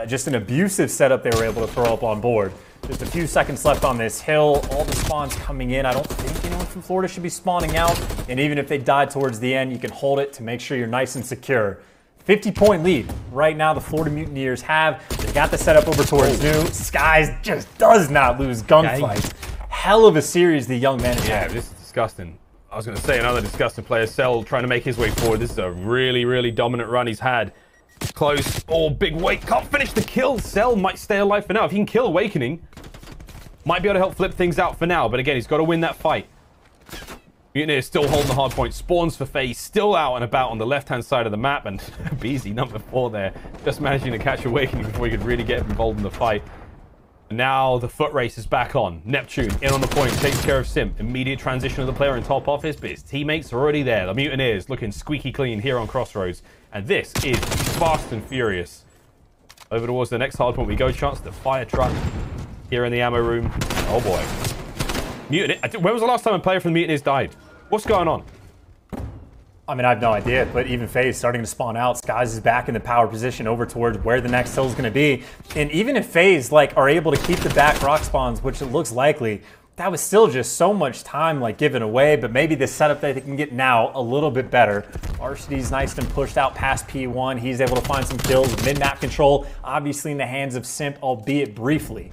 just an abusive setup they were able to throw up on board. Just a few seconds left on this hill. All the spawns coming in. I don't think anyone from Florida should be spawning out. And even if they die towards the end, you can hold it to make sure you're nice and secure. 50-point lead right now the Florida Mutineers have. They got the setup over towards New. Skies just does not lose gunfights. Hell of a series the young man has. Yeah, this is disgusting. I was going to say another disgusting player, Cell, trying to make his way forward. This is a really, really dominant run he's had. Close. Oh, big weight. Can't finish the kill. Cell might stay alive for now. If he can kill Awakening, might be able to help flip things out for now. But again, he's got to win that fight. Mutineers still holding the hard point. Spawns for FaZe still out and about on the left-hand side of the map. And aBeZy, number 4 there, just managing to catch Awakening before he could really get involved in the fight. And now the foot race is back on. Neptune in on the point, takes care of Simp. Immediate transition of the player in top office, but his teammates are already there. The Mutineers looking squeaky clean here on Crossroads. And this is fast and furious. Over towards the next hard point we go. Chance the fire truck here in the ammo room. Oh boy. When was the last time a player from the Mutineers died? What's going on? I mean, I have no idea, but even FaZe starting to spawn out. Skies is back in the power position over towards where the next hill is going to be. And even if FaZe are able to keep the back rock spawns, which it looks likely, that was still just so much time given away. But maybe the setup that they can get now a little bit better. Arcitys nice and pushed out past P1. He's able to find some kills. Mid-map control, obviously in the hands of Simp, albeit briefly.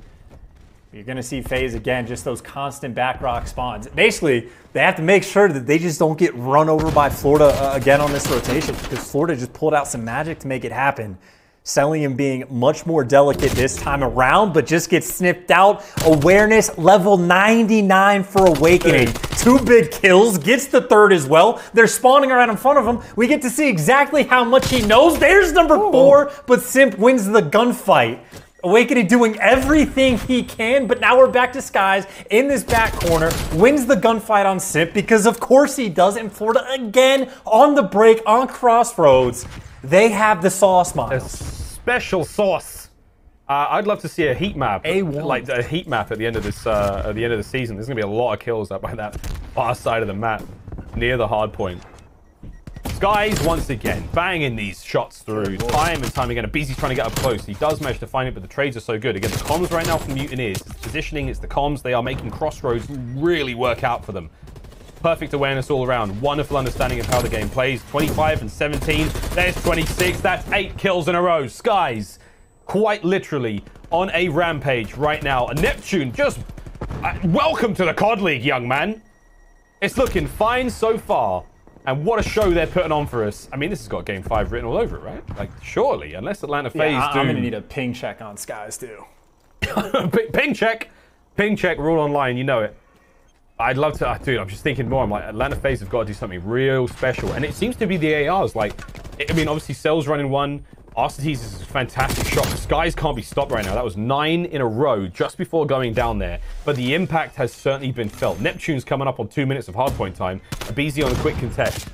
You're going to see FaZe again, just those constant back rock spawns. Basically, they have to make sure that they just don't get run over by Florida again on this rotation, because Florida just pulled out some magic to make it happen. Cellium being much more delicate this time around, but just gets sniffed out. Awareness level 99 for Awakening. 2 big kills, gets the 3rd as well. They're spawning right in front of him. We get to see exactly how much he knows. There's number 4, but Simp wins the gunfight. Awakening doing everything he can, but now we're back to Skies in this back corner. Wins the gunfight on Simp, because of course he does. And Florida again on the break on Crossroads. They have the sauce, Miles. A special sauce. I'd love to see a heat map, like a heat map at the end of this, at the end of the season. There's gonna be a lot of kills up by that far side of the map, near the hard point. Skies once again banging these shots through time and time again. aBeZy's trying to get up close. He does manage to find it, but the trades are so good. Again, the comms right now from Mutineers. It's positioning, it's the comms. They are making Crossroads really work out for them. Perfect awareness all around. Wonderful understanding of how the game plays. 25 and 17. There's 26. That's 8 kills in a row. Skies, quite literally, on a rampage right now. And Neptune just... welcome to the COD League, young man. It's looking fine so far. And what a show they're putting on for us. I mean, this has got Game 5 written all over it, right? Like, surely, unless Atlanta FaZe do... I'm going to need a ping check on Skies, too. Ping check. Ping check, rule online, you know it. I'd love to... dude, I'm just thinking more. I'm like, Atlanta FaZe have got to do something real special. And it seems to be the ARs. Like, I mean, obviously, Cell's running one. Arcitys is a fantastic shot. Skies can't be stopped right now. That was 9 in a row just before going down there. But the impact has certainly been felt. Neptune's coming up on 2 minutes of hardpoint time. aBeZy on a quick contest.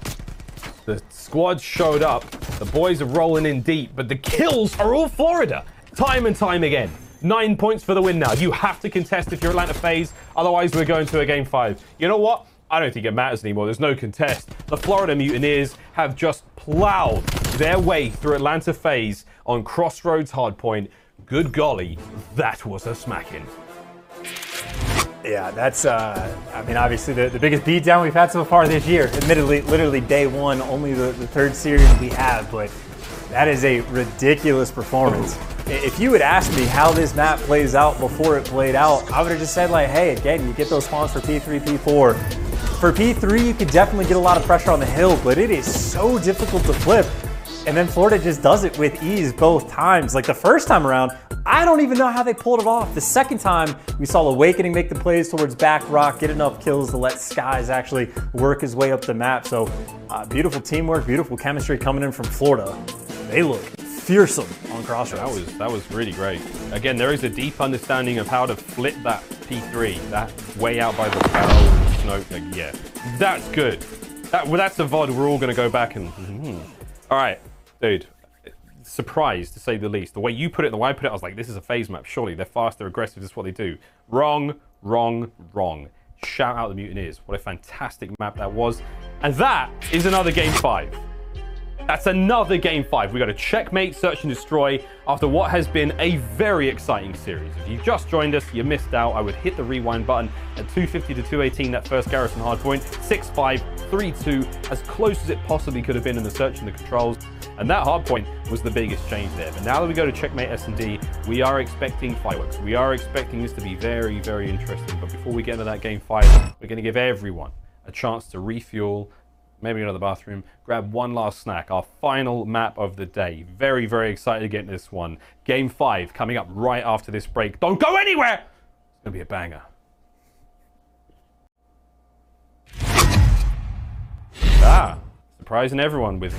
The squad showed up. The boys are rolling in deep. But the kills are all Florida. Time and time again. 9 points for the win now. You have to contest if you're Atlanta FaZe. Otherwise, we're going to a Game 5. You know what? I don't think it matters anymore. There's no contest. The Florida Mutineers have just plowed their way through Atlanta FaZe on Crossroads Hardpoint. Good golly, that was a smacking. Yeah, that's, I mean, obviously the biggest beatdown we've had so far this year. Admittedly, literally day one, only the third series we have, but that is a ridiculous performance. If you had asked me how this map plays out before it played out, I would have just said, like, hey, again, you get those spawns for P3, P4. For P3, you could definitely get a lot of pressure on the hill, but it is so difficult to flip. And then Florida just does it with ease both times. Like the first time around, I don't even know how they pulled it off. The second time, we saw Awakening make the plays towards back rock, get enough kills to let Skies actually work his way up the map. So beautiful teamwork, beautiful chemistry coming in from Florida. They look fearsome on Crossroads. That was really great. Again, there is a deep understanding of how to flip that P3, that way out by the barrel. Like, yeah, that's good. That's a VOD we're all going to go back and... All right, dude. Surprised, to say the least. The way you put it, the way I put it, I was like, this is a FaZe map. Surely they're fast, they're aggressive. This is what they do. Wrong, wrong, wrong. Shout out the Mutineers. What a fantastic map that was. And that is another Game 5. That's another Game 5. We got a checkmate, search and destroy after what has been a very exciting series. If you just joined us, you missed out. I would hit the rewind button at 250 to 218, that first Garrison hardpoint. 6-5, 3-2, as close as it possibly could have been in the search and the controls. And that hardpoint was the biggest change there. But now that we go to checkmate S&D, we are expecting fireworks. We are expecting this to be very, very interesting. But before we get into that Game 5, we're going to give everyone a chance to refuel, maybe go to the bathroom, grab one last snack, our final map of the day. Very, very excited to get into this one. Game 5 coming up right after this break. Don't go anywhere! It's going to be a banger. Surprising everyone with...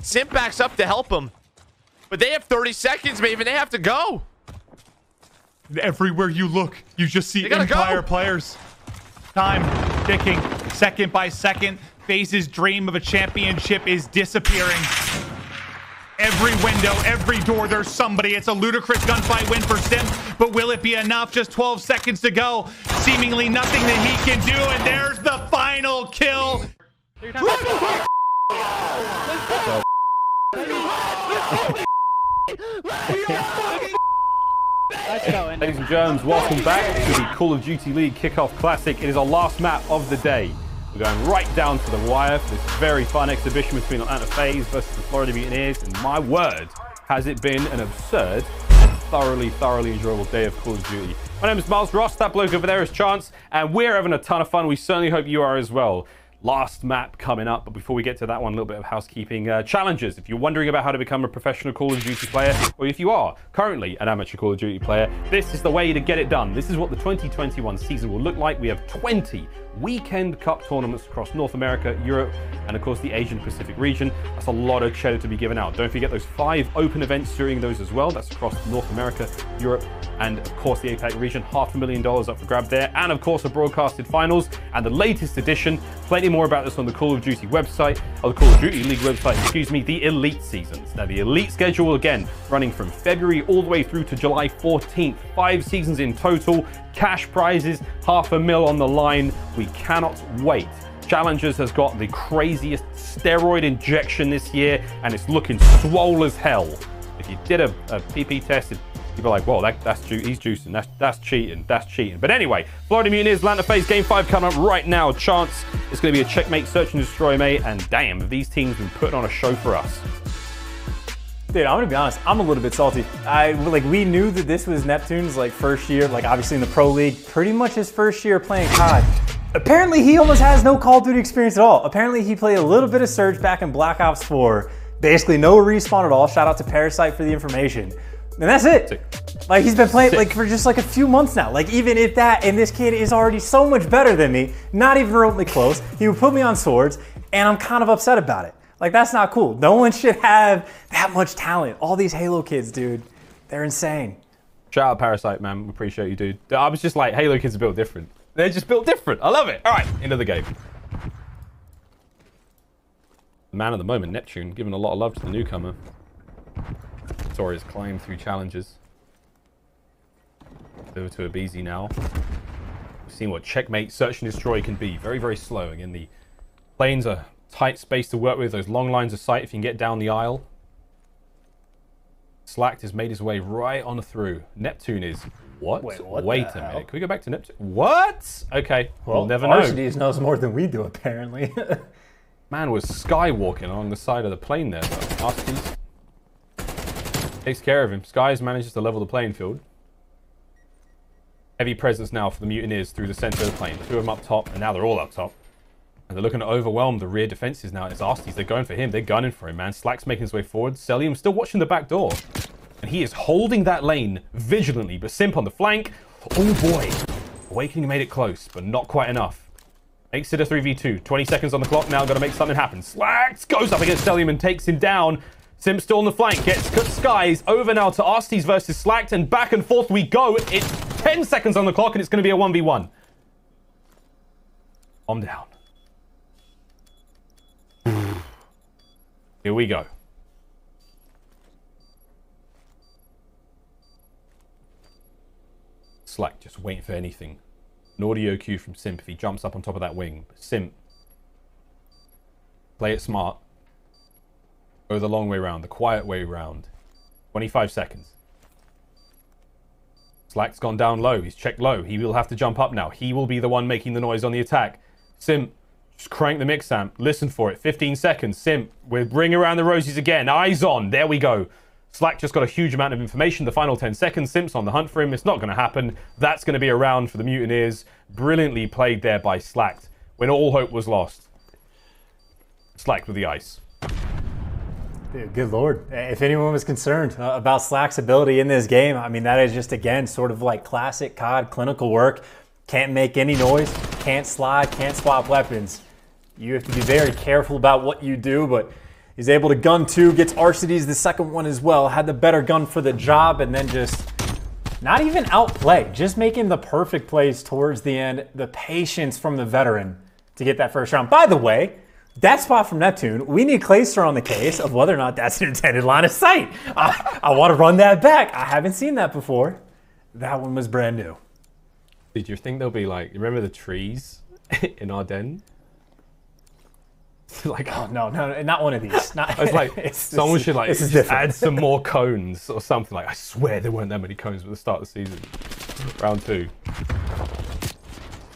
Simp backs up to help him. But they have 30 seconds, maybe. They have to go. Everywhere you look, you just see Empire players. Time ticking, second by second. FaZe's dream of a championship is disappearing. Every window, every door, there's somebody. It's a ludicrous gunfight win for Simp, but will it be enough? Just 12 seconds to go. Seemingly nothing that he can do, and there's the final kill. Ladies and germs, welcome back to the Call of Duty League Kickoff Classic. It is our last map of the day. We're going right down to the wire for this very fun exhibition between Atlanta FaZe versus the Florida Mutineers. And my word, has it been an absurd and thoroughly enjoyable day of Call of Duty. My name is Miles Ross, that bloke over there is Chance, and we're having a ton of fun. We certainly hope you are as well. Last map coming up, but before we get to that one, a little bit of housekeeping. Challenges. If you're wondering about how to become a professional Call of Duty player, or if you are currently an amateur Call of Duty player, this is the way to get it done. This is what the 2021 season will look like. We have 20 weekend cup tournaments across North America, Europe, and of course the Asian Pacific region. That's a lot of cheddar to be given out. Don't forget those 5 open events during those as well. That's across North America, Europe, and of course the APAC region. $500,000 up for grab there, and of course the broadcasted finals and the latest edition. Plenty more about this on the Call of Duty website, or the Call of Duty League website, excuse me, the Elite seasons. Now the Elite schedule, again, running from February all the way through to July 14th. 5 seasons in total, cash prizes, $500,000 on the line. We cannot wait. Challengers has got the craziest steroid injection this year, and it's looking swole as hell. If you did a PP test, you'd be like, whoa, he's juicing, that's cheating. But anyway, Florida Mutineers, Atlanta FaZe, Game 5 coming up right now. Chance, it's going to be a checkmate, search and destroy, mate, and damn, have these teams been putting on a show for us. Dude, I'm gonna be honest, I'm a little bit salty. We knew that this was Neptune's first year, obviously in the Pro League, pretty much his first year playing COD. Apparently he almost has no Call of Duty experience at all. Apparently he played a little bit of Surge back in Black Ops 4, basically no respawn at all. Shout out to Parasite for the information. And that's it. He's been playing for just a few months now. Even if that, and this kid is already so much better than me, not even remotely close. He would put me on swords, and I'm kind of upset about it. That's not cool. No one should have that much talent. All these Halo kids, dude, they're insane. Shout out Parasite, man. We appreciate you, dude. I was just like, Halo kids are built different. They're just built different. I love it. All right, into the game. The man of the moment, Neptune, giving a lot of love to the newcomer. Saw his climb through challenges. Over to aBeZy now. We've seen what checkmate, search and destroy can be. Very slow. Again, the planes are tight space to work with. Those long lines of sight if you can get down the aisle. Slacked has made his way right on through. Neptune is... What? Wait a minute. Can we go back to Neptune? What? Okay, we'll never know. Arcitys knows more than we do, apparently. Man was skywalking along the side of the plane there, though. Arcitys takes care of him. Skies manages to level the playing field. Heavy presence now for the Mutineers through the center of the plane. 2 of them up top, and now they're all up top. And they're looking to overwhelm the rear defenses now. It's Arcitys. They're going for him. They're gunning for him, man. Slack's making his way forward. Cellium still watching the back door. And he is holding that lane vigilantly. But Simp on the flank. Oh, boy. Awakening made it close, but not quite enough. Makes it a 3v2. 20 seconds on the clock now. Got to make something happen. Slack goes up against Cellium and takes him down. Simp still on the flank. Gets Skies over now to Arcitys versus Slacked. And back and forth we go. It's 10 seconds on the clock, and it's going to be a 1v1. I'm down. Here we go. Slack just waiting for anything. An audio cue from Simp if he jumps up on top of that wing. Simp, play it smart. Go the long way round, the quiet way round. 25 seconds. Slack's gone down low. He's checked low. He will have to jump up now. He will be the one making the noise on the attack. Simp, just crank the mix amp. Listen for it. 15 seconds. Simp, we're bringing around the rosies again. Eyes on. There we go. Slack just got a huge amount of information. The final 10 seconds. Simp's on the hunt for him. It's not going to happen. That's going to be a round for the Mutineers. Brilliantly played there by Slack when all hope was lost. Slack with the ice. Dude, good Lord. If anyone was concerned about Slack's ability in this game, I mean, that is just, again, sort of like classic COD clinical work. Can't make any noise, can't slide, can't swap weapons. You have to be very careful about what you do, but He's able to gun 2, gets Arcitys the second one as well. Had the better gun for the job, and then just not even outplay, just making the perfect plays towards the end. The patience from the veteran to get that first round. By the way, that spot from Neptune, we need Clayster on the case of whether or not that's an intended line of sight. I want to run that back. I haven't seen that before. That one was brand new. Did you think they'll be like, remember the trees in Ardennes? Like, oh, no, not one of these. Not, it's like someone should like just add some more cones or something. Like, I swear there weren't that many cones at the start of the season. Round 2.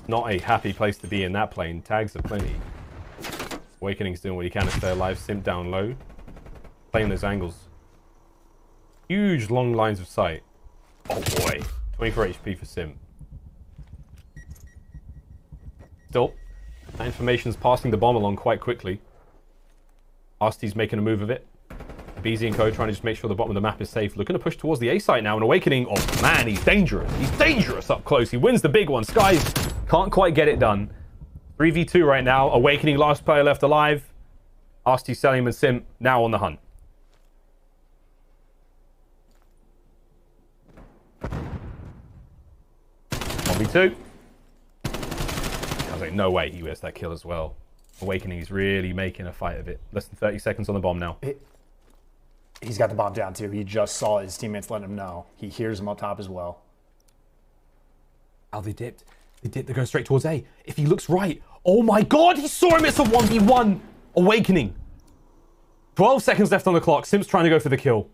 Not a happy place to be in that plane. Tags are plenty. Awakening's doing what he can to stay alive. Simp down low. Playing those angles. Huge long lines of sight. Oh boy. 24 HP for Simp. Still, that information's passing the bomb along quite quickly. Arcity's making a move of it. aBeZy and co trying to just make sure the bottom of the map is safe. Looking to push towards the A site now. And Awakening, oh man, he's dangerous. He's dangerous up close. He wins the big one. Skies can't quite get it done. 3v2 right now. Awakening, last player left alive. Arcitys, Cellium, and Simp now on the hunt. V2. I was like, no way he gets that kill as well. Awakening is really making a fight of it. Less than 30 seconds on the bomb now. He's got the bomb down too. He just saw his teammates let him know. He hears him up top as well. Oh, they dipped. They're going straight towards A. If he looks right, oh my god, he saw him. It's a 1v1. Awakening. 12 seconds left on the clock. Simp's trying to go for the kill.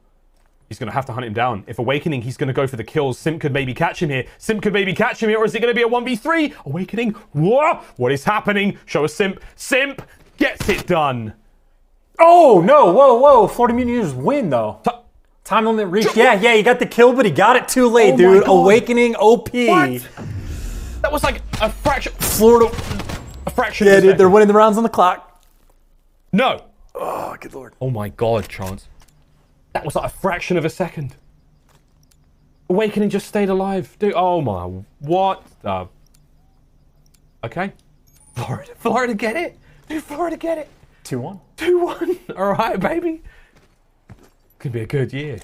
He's going to have to hunt him down. If Awakening, he's going to go for the kills. Simp could maybe catch him here. Or is it going to be a 1v3? Awakening. Whoa! What is happening? Show us Simp. Simp gets it done. Oh, no. Whoa. Florida Mutineers win, though. Time limit reached. Yeah, he got the kill, but he got it too late, dude. Awakening OP. What? That was like a fraction. Florida. A fraction of a second. Dude, they're winning the rounds on the clock. No. Oh, good lord. Oh my god, Chance. That was like a fraction of a second. Awakening just stayed alive. Dude, oh my, what the... Okay. Florida get it. Dude, Florida get it. 2-1. 2-1. All right, baby. Could be a good year.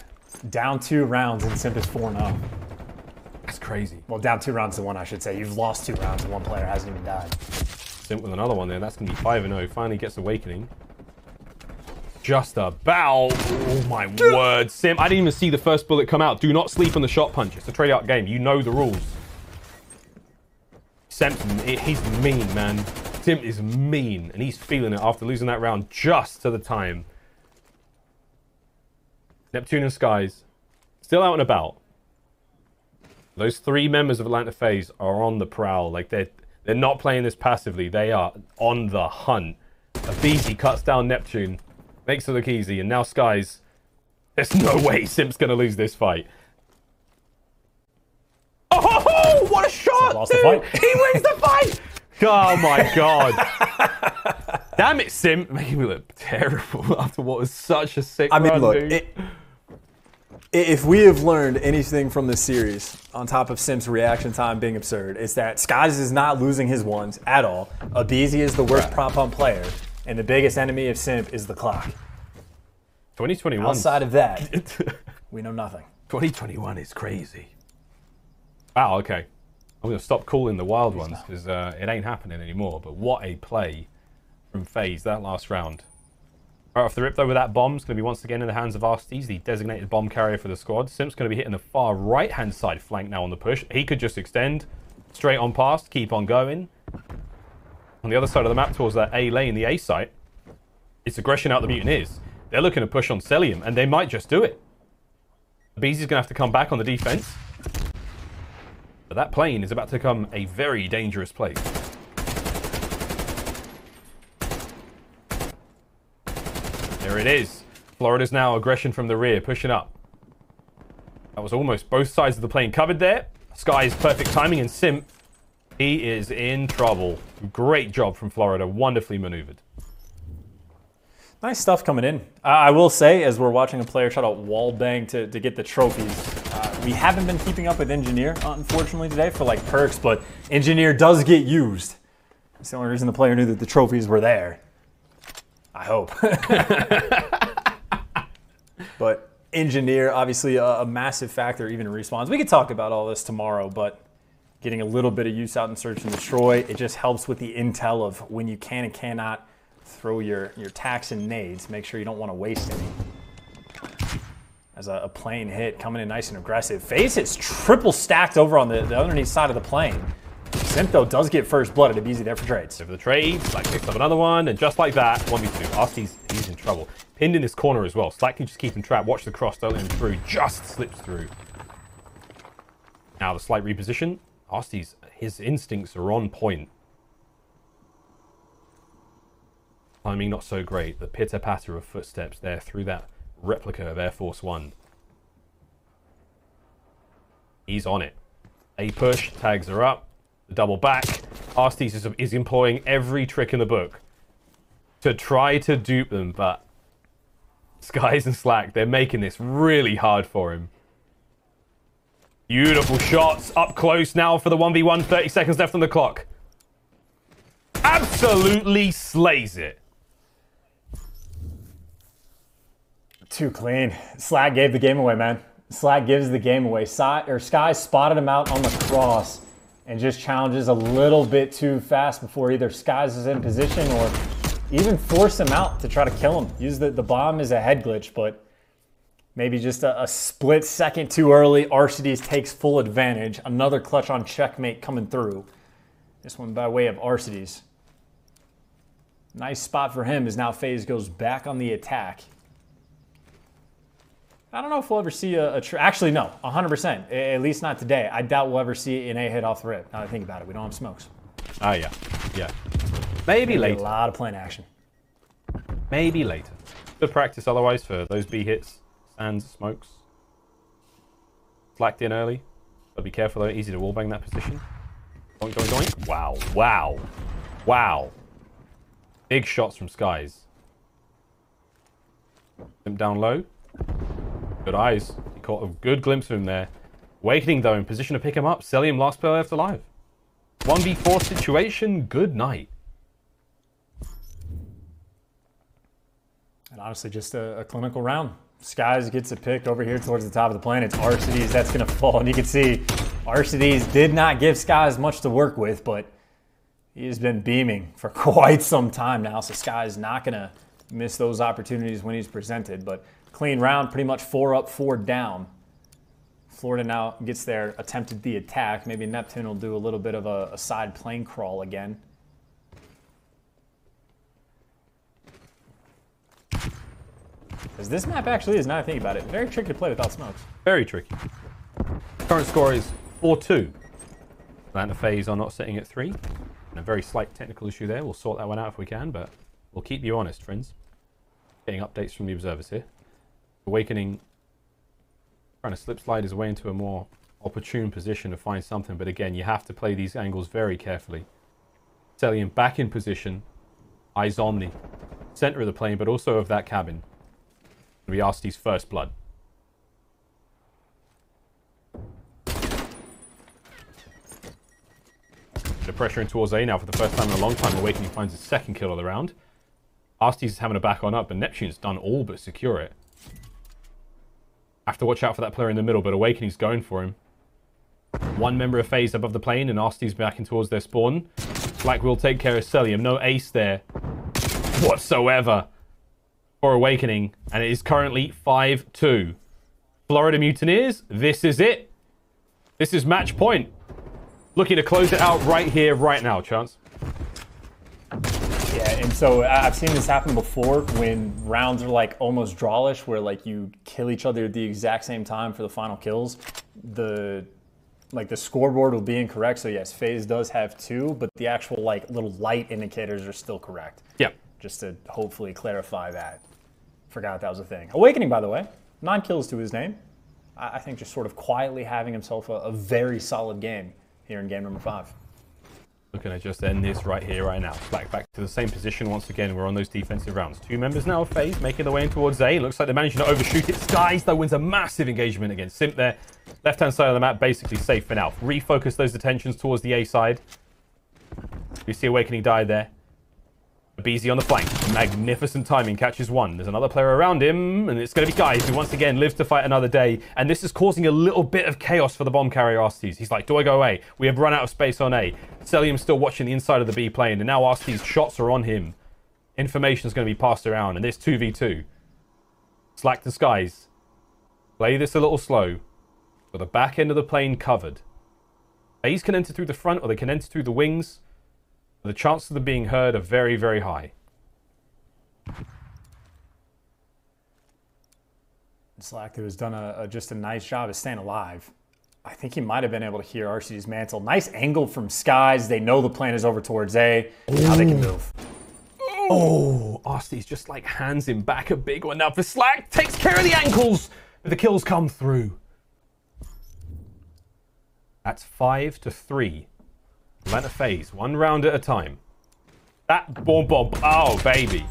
Down 2 rounds and Simp is 4-0. That's crazy. Well, down 2 rounds to 1, I should say. You've lost 2 rounds and one player hasn't even died. Simp with another one there. That's going to be 5-0. Finally gets Awakening. Just about. Oh my word, Simp. I didn't even see the first bullet come out. Do not sleep on the shot punch. It's a trade out game. You know the rules. Simp, he's mean, man. Simp is mean, and he's feeling it after losing that round just to the time. Neptune and Skies still out and about. Those 3 members of Atlanta FaZe are on the prowl. Like they're not playing this passively. They are on the hunt. aBeZy cuts down Neptune. Makes it look easy, and now Skies. There's no way Simp's gonna lose this fight. Oh, what a shot! Lost the fight. He wins the fight! Oh my god. Damn it, Simp. Making me look terrible after what was such a sick run, look, dude. If we have learned anything from this series, on top of Simp's reaction time being absurd, it's that Skies is not losing his ones at all. aBeZy is the worst prop hunt player. And the biggest enemy of Simp is the clock. 2021. Outside of that, we know nothing. 2021 is crazy. Wow, okay. I'm going to stop calling the wild ones because it ain't happening anymore. But what a play from FaZe that last round. Right off the rip, though, with that bomb, it's going to be once again in the hands of Arcitys, the designated bomb carrier for the squad. Simp's going to be hitting the far right-hand side flank now on the push. He could just extend straight on past, keep on going. On the other side of the map towards that A lane, the A site, it's aggression out the Mutineers. They're looking to push on Cellium, and they might just do it. aBeZy's going to have to come back on the defense. But that plane is about to become a very dangerous place. There it is. Florida's now aggression from the rear, pushing up. That was almost both sides of the plane covered there. Sky's perfect timing, and Simp, he is in trouble. Great job from Florida. Wonderfully maneuvered. Nice stuff coming in. I will say, as we're watching a player try to wallbang to get the trophies, we haven't been keeping up with Engineer, unfortunately, today for like perks, but Engineer does get used. That's the only reason the player knew that the trophies were there. I hope. But Engineer, obviously a massive factor, even in respawns. We could talk about all this tomorrow, but getting a little bit of use out in search and destroy, it just helps with the intel of when you can and cannot throw your tacks and nades. Make sure you don't want to waste any. As a plane hit coming in nice and aggressive. FaZe hits triple stacked over on the underneath side of the plane. Simp, though, does get first blood at aBeZy there for trades. Over the trades, Slack picks up another one, and just like that, 1v2. Arcitys, he's in trouble. Pinned in this corner as well. Slack can just keep him trapped. Watch the cross, don't let him through. Just slips through. Now the slight reposition. Arcitys, his instincts are on point. Timing not so great. The pitter-patter of footsteps there through that replica of Air Force One. He's on it. A push, tags are up. The double back. Arcitys is employing every trick in the book to try to dupe them, but Skies and Slack, they're making this really hard for him. Beautiful shots up close now for the 1v1. 30 seconds left on the clock. Absolutely slays it. Too clean. Slack gave the game away, man. Slack gives the game away. Skies spotted him out on the cross and just challenges a little bit too fast before either Skies is in position or even force him out to try to kill him. Use the bomb as a head glitch, but maybe just a split second too early. Arcitys takes full advantage. Another clutch on checkmate coming through. This one by way of Arcitys. Nice spot for him as now FaZe goes back on the attack. I don't know if we'll ever see actually, no, 100%. At least not today. I doubt we'll ever see an A hit off the rip. Now that I think about it, we don't have smokes. Oh, yeah. Yeah. Maybe later. A lot of plane action. Maybe later. Good practice otherwise for those B hits. Sands, smokes. Slacked in early. But be careful though, easy to wallbang that position. Doink, doink, doink. Wow, wow, wow. Big shots from Skies. Simp down low. Good eyes. He caught a good glimpse of him there. Awakening though in position to pick him up. Cellium last player left alive. 1v4 situation, good night. And honestly, just a clinical round. Skies gets a pick over here towards the top of the plane. It's Arcitys that's going to fall. And you can see Arcitys did not give Skies much to work with, but he has been beaming for quite some time now. So Skies not going to miss those opportunities when he's presented. But clean round, pretty much 4 up, 4 down. Florida now gets there, attempted the attack. Maybe Neptune will do a little bit of a side plane crawl again. Because this map actually is, now I think about it, very tricky to play without smokes. Very tricky. Current score is 4-2. Atlanta FaZe are not sitting at 3. And a very slight technical issue there. We'll sort that one out if we can, but we'll keep you honest, friends. Getting updates from the observers here. Awakening trying to slip slide his way into a more opportune position to find something, but again, you have to play these angles very carefully. Cellium back in position, eyes on the center of the plane, but also of that cabin. It'll be Arcitys' first blood. The pressure in towards A now for the first time in a long time. Awakening finds his second kill of the round. Arcitys is having a back on up, but Neptune's done all but secure it. Have to watch out for that player in the middle, but Awakening's going for him. One member of FaZe above the plane, and Arcitys backing towards their spawn. Black will take care of Cellium. No ace there whatsoever for Awakening, and it is currently 5-2. Florida Mutineers, this is it. This is match point. Looking to close it out right here, right now, Chance. Yeah, and so I've seen this happen before when rounds are like almost drawish, where like you kill each other at the exact same time for the final kills. The scoreboard will be incorrect. So yes, FaZe does have 2, but the actual like little light indicators are still correct. Yeah. Just to hopefully clarify that. Forgot that was a thing. Awakening, by the way, 9 kills to his name. I think just sort of quietly having himself a very solid game here in game number 5. Looking to just end this right here, right now. Back to the same position once again. We're on those defensive rounds. 2 members now of FaZe making their way in towards A. Looks like they're managing to overshoot it. Skies, though, wins a massive engagement against Simp there. Left-hand side of the map basically safe for now. Refocus those attentions towards the A side. You see Awakening die there. aBeZy on the flank. Magnificent timing, catches one. There's another player around him, and it's going to be Guys who once again lives to fight another day. And this is causing a little bit of chaos for the bomb carrier Arcitys. He's like, do I go A? We have run out of space on A. Cellium's still watching the inside of the B plane, and now Arcitys' shots are on him. Information is going to be passed around, and this 2v2. Slack to Skies. Play this a little slow. Got the back end of the plane covered. FaZe can enter through the front, or they can enter through the wings. The chances of them being heard are very, very high. Slacker has done just a nice job of staying alive. I think he might have been able to hear Arcitys' mantle. Nice angle from Skies. They know the plane is over towards A. Now they can move. Oh, Arcitys just like hands him back a big one. Now for Slack, takes care of the ankles, but the kills come through. That's 5-3. Atlanta FaZe, one round at a time. That bomb, oh baby.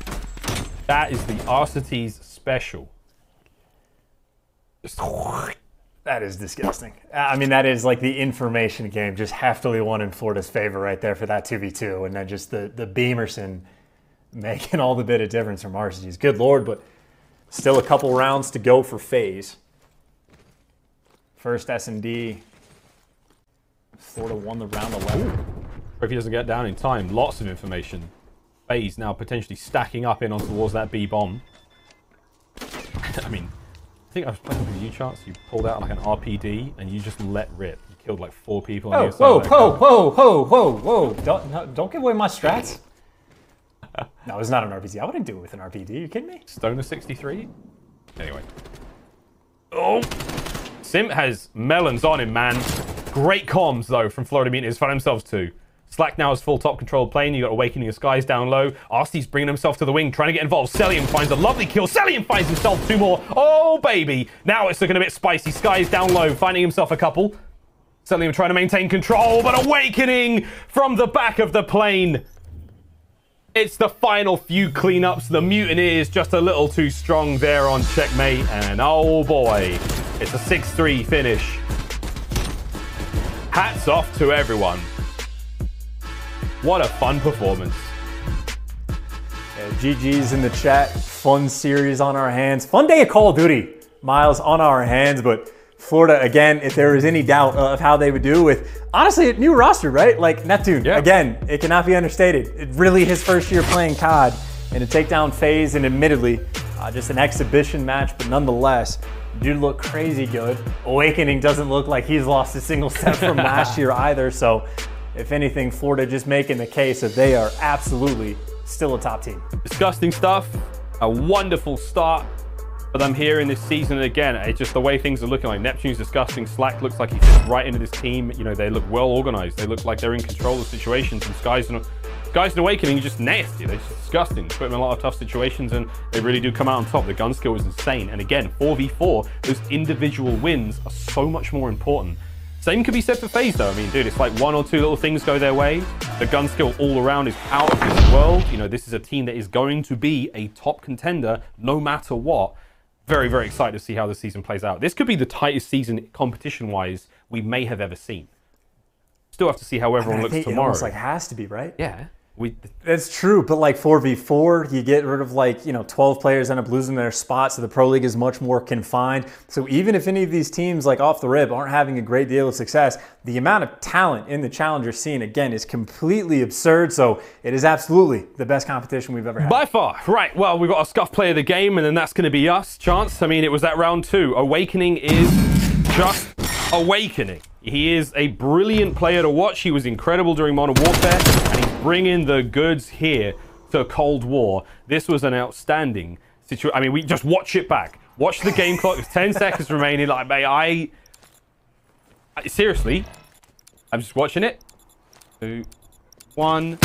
That is the Arcitys special. That is disgusting. I mean, that is like the information game, just heftily won in Florida's favor right there for that 2v2. And then just the Beamerson making all the bit of difference from Arcitys. Good Lord, but still a couple rounds to go for FaZe. First S&D. Florida won the round 11. If he doesn't get down in time, lots of information. FaZe now potentially stacking up in on towards that B bomb. I mean, I think I was playing with you, Chance. You pulled out like an RPD and you just let rip. You killed like 4 people. Oh, whoa. Don't give away my strats. No, it's not an RPG. I wouldn't do it with an RPG. Are you kidding me? Stoner 63? Anyway. Oh! Simp has melons on him, man. Great comms, though, from Florida Mutineers. Found themselves too. Slack now has full top control plane. You got Awakening of Skies down low. Arcitys bringing himself to the wing, trying to get involved. Cellium finds a lovely kill. Cellium finds himself 2 more. Oh, baby. Now it's looking a bit spicy. Skies down low, finding himself a couple. Cellium trying to maintain control, but Awakening from the back of the plane. It's the final few cleanups. The Mutineers just a little too strong there on checkmate. And oh boy, it's a 6-3 finish. Hats off to everyone. What a fun performance. Yeah, GG's in the chat. Fun series on our hands. Fun day of Call of Duty, Miles, on our hands. But Florida, again, if there was any doubt of how they would do with, honestly, a new roster, right? Like Neptune, again, it cannot be understated. It really his first year playing COD. And to take down FaZe, and admittedly, just an exhibition match, but nonetheless, dude look crazy good. Awakening doesn't look like he's lost a single step from last year either. So if anything, Florida just making the case that they are absolutely still a top team. Disgusting stuff. A wonderful start for them here in this season. And again, it's just the way things are looking like. Neptune's disgusting. Slack looks like he fits right into this team. You know, they look well organized. They look like they're in control of situations. And Skies and Awakening are just nasty. They're just disgusting. Put them in a lot of tough situations, and they really do come out on top. The gun skill is insane. And again, 4v4, those individual wins are so much more important. Same could be said for FaZe though. I mean, dude, it's like 1 or 2 little things go their way. The gun skill all around is out of this world. You know, this is a team that is going to be a top contender no matter what. Very, very excited to see how the season plays out. This could be the tightest season competition-wise we may have ever seen. Still have to see how everyone looks tomorrow. It almost like has to be, right? Yeah. That's true, but like 4v4, you get rid of 12 players end up losing their spot, so the Pro League is much more confined. So even if any of these teams like off the rip aren't having a great deal of success, the amount of talent in the challenger scene, again, is completely absurd. So it is absolutely the best competition we've ever had. By far. Right, well, we've got a Scuff player of the game, and then that's going to be us, Chance. I mean, it was that round 2. Awakening is just Awakening. He is a brilliant player to watch. He was incredible during Modern Warfare, and he's bringing the goods here to Cold War. This was an outstanding situation. I mean, we just watch it back. Watch the game clock. There's 10 seconds remaining. Like, mate, seriously, I'm just watching it. 2, 1.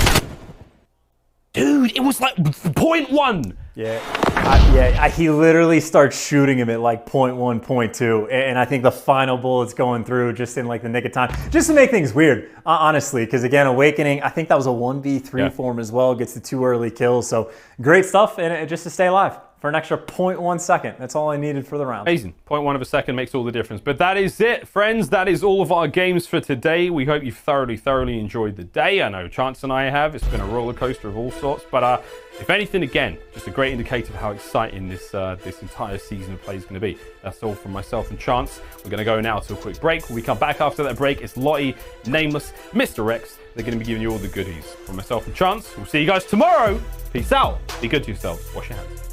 Dude, it was like 0.1. Yeah, he literally starts shooting him at like 0.1, 0.2, and I think the final bullet's going through just in like the nick of time, just to make things weird, honestly, because again, Awakening, I think that was a 1v3 for him as well, gets the 2 early kills, so great stuff, and just to stay alive. for an extra 0.1 second. That's all I needed for the round. Amazing. 0.1 of a second makes all the difference. But that is it, friends. That is all of our games for today. We hope you've thoroughly enjoyed the day. I know Chance and I have. It's been a roller coaster of all sorts. But if anything, again, just a great indicator of how exciting this entire season of play is going to be. That's all from myself and Chance. We're going to go now to a quick break. When we come back after that break, it's Lottie, Nameless, Mr. Rex. They're going to be giving you all the goodies. From myself and Chance, we'll see you guys tomorrow. Peace out. Be good to yourselves. Wash your hands.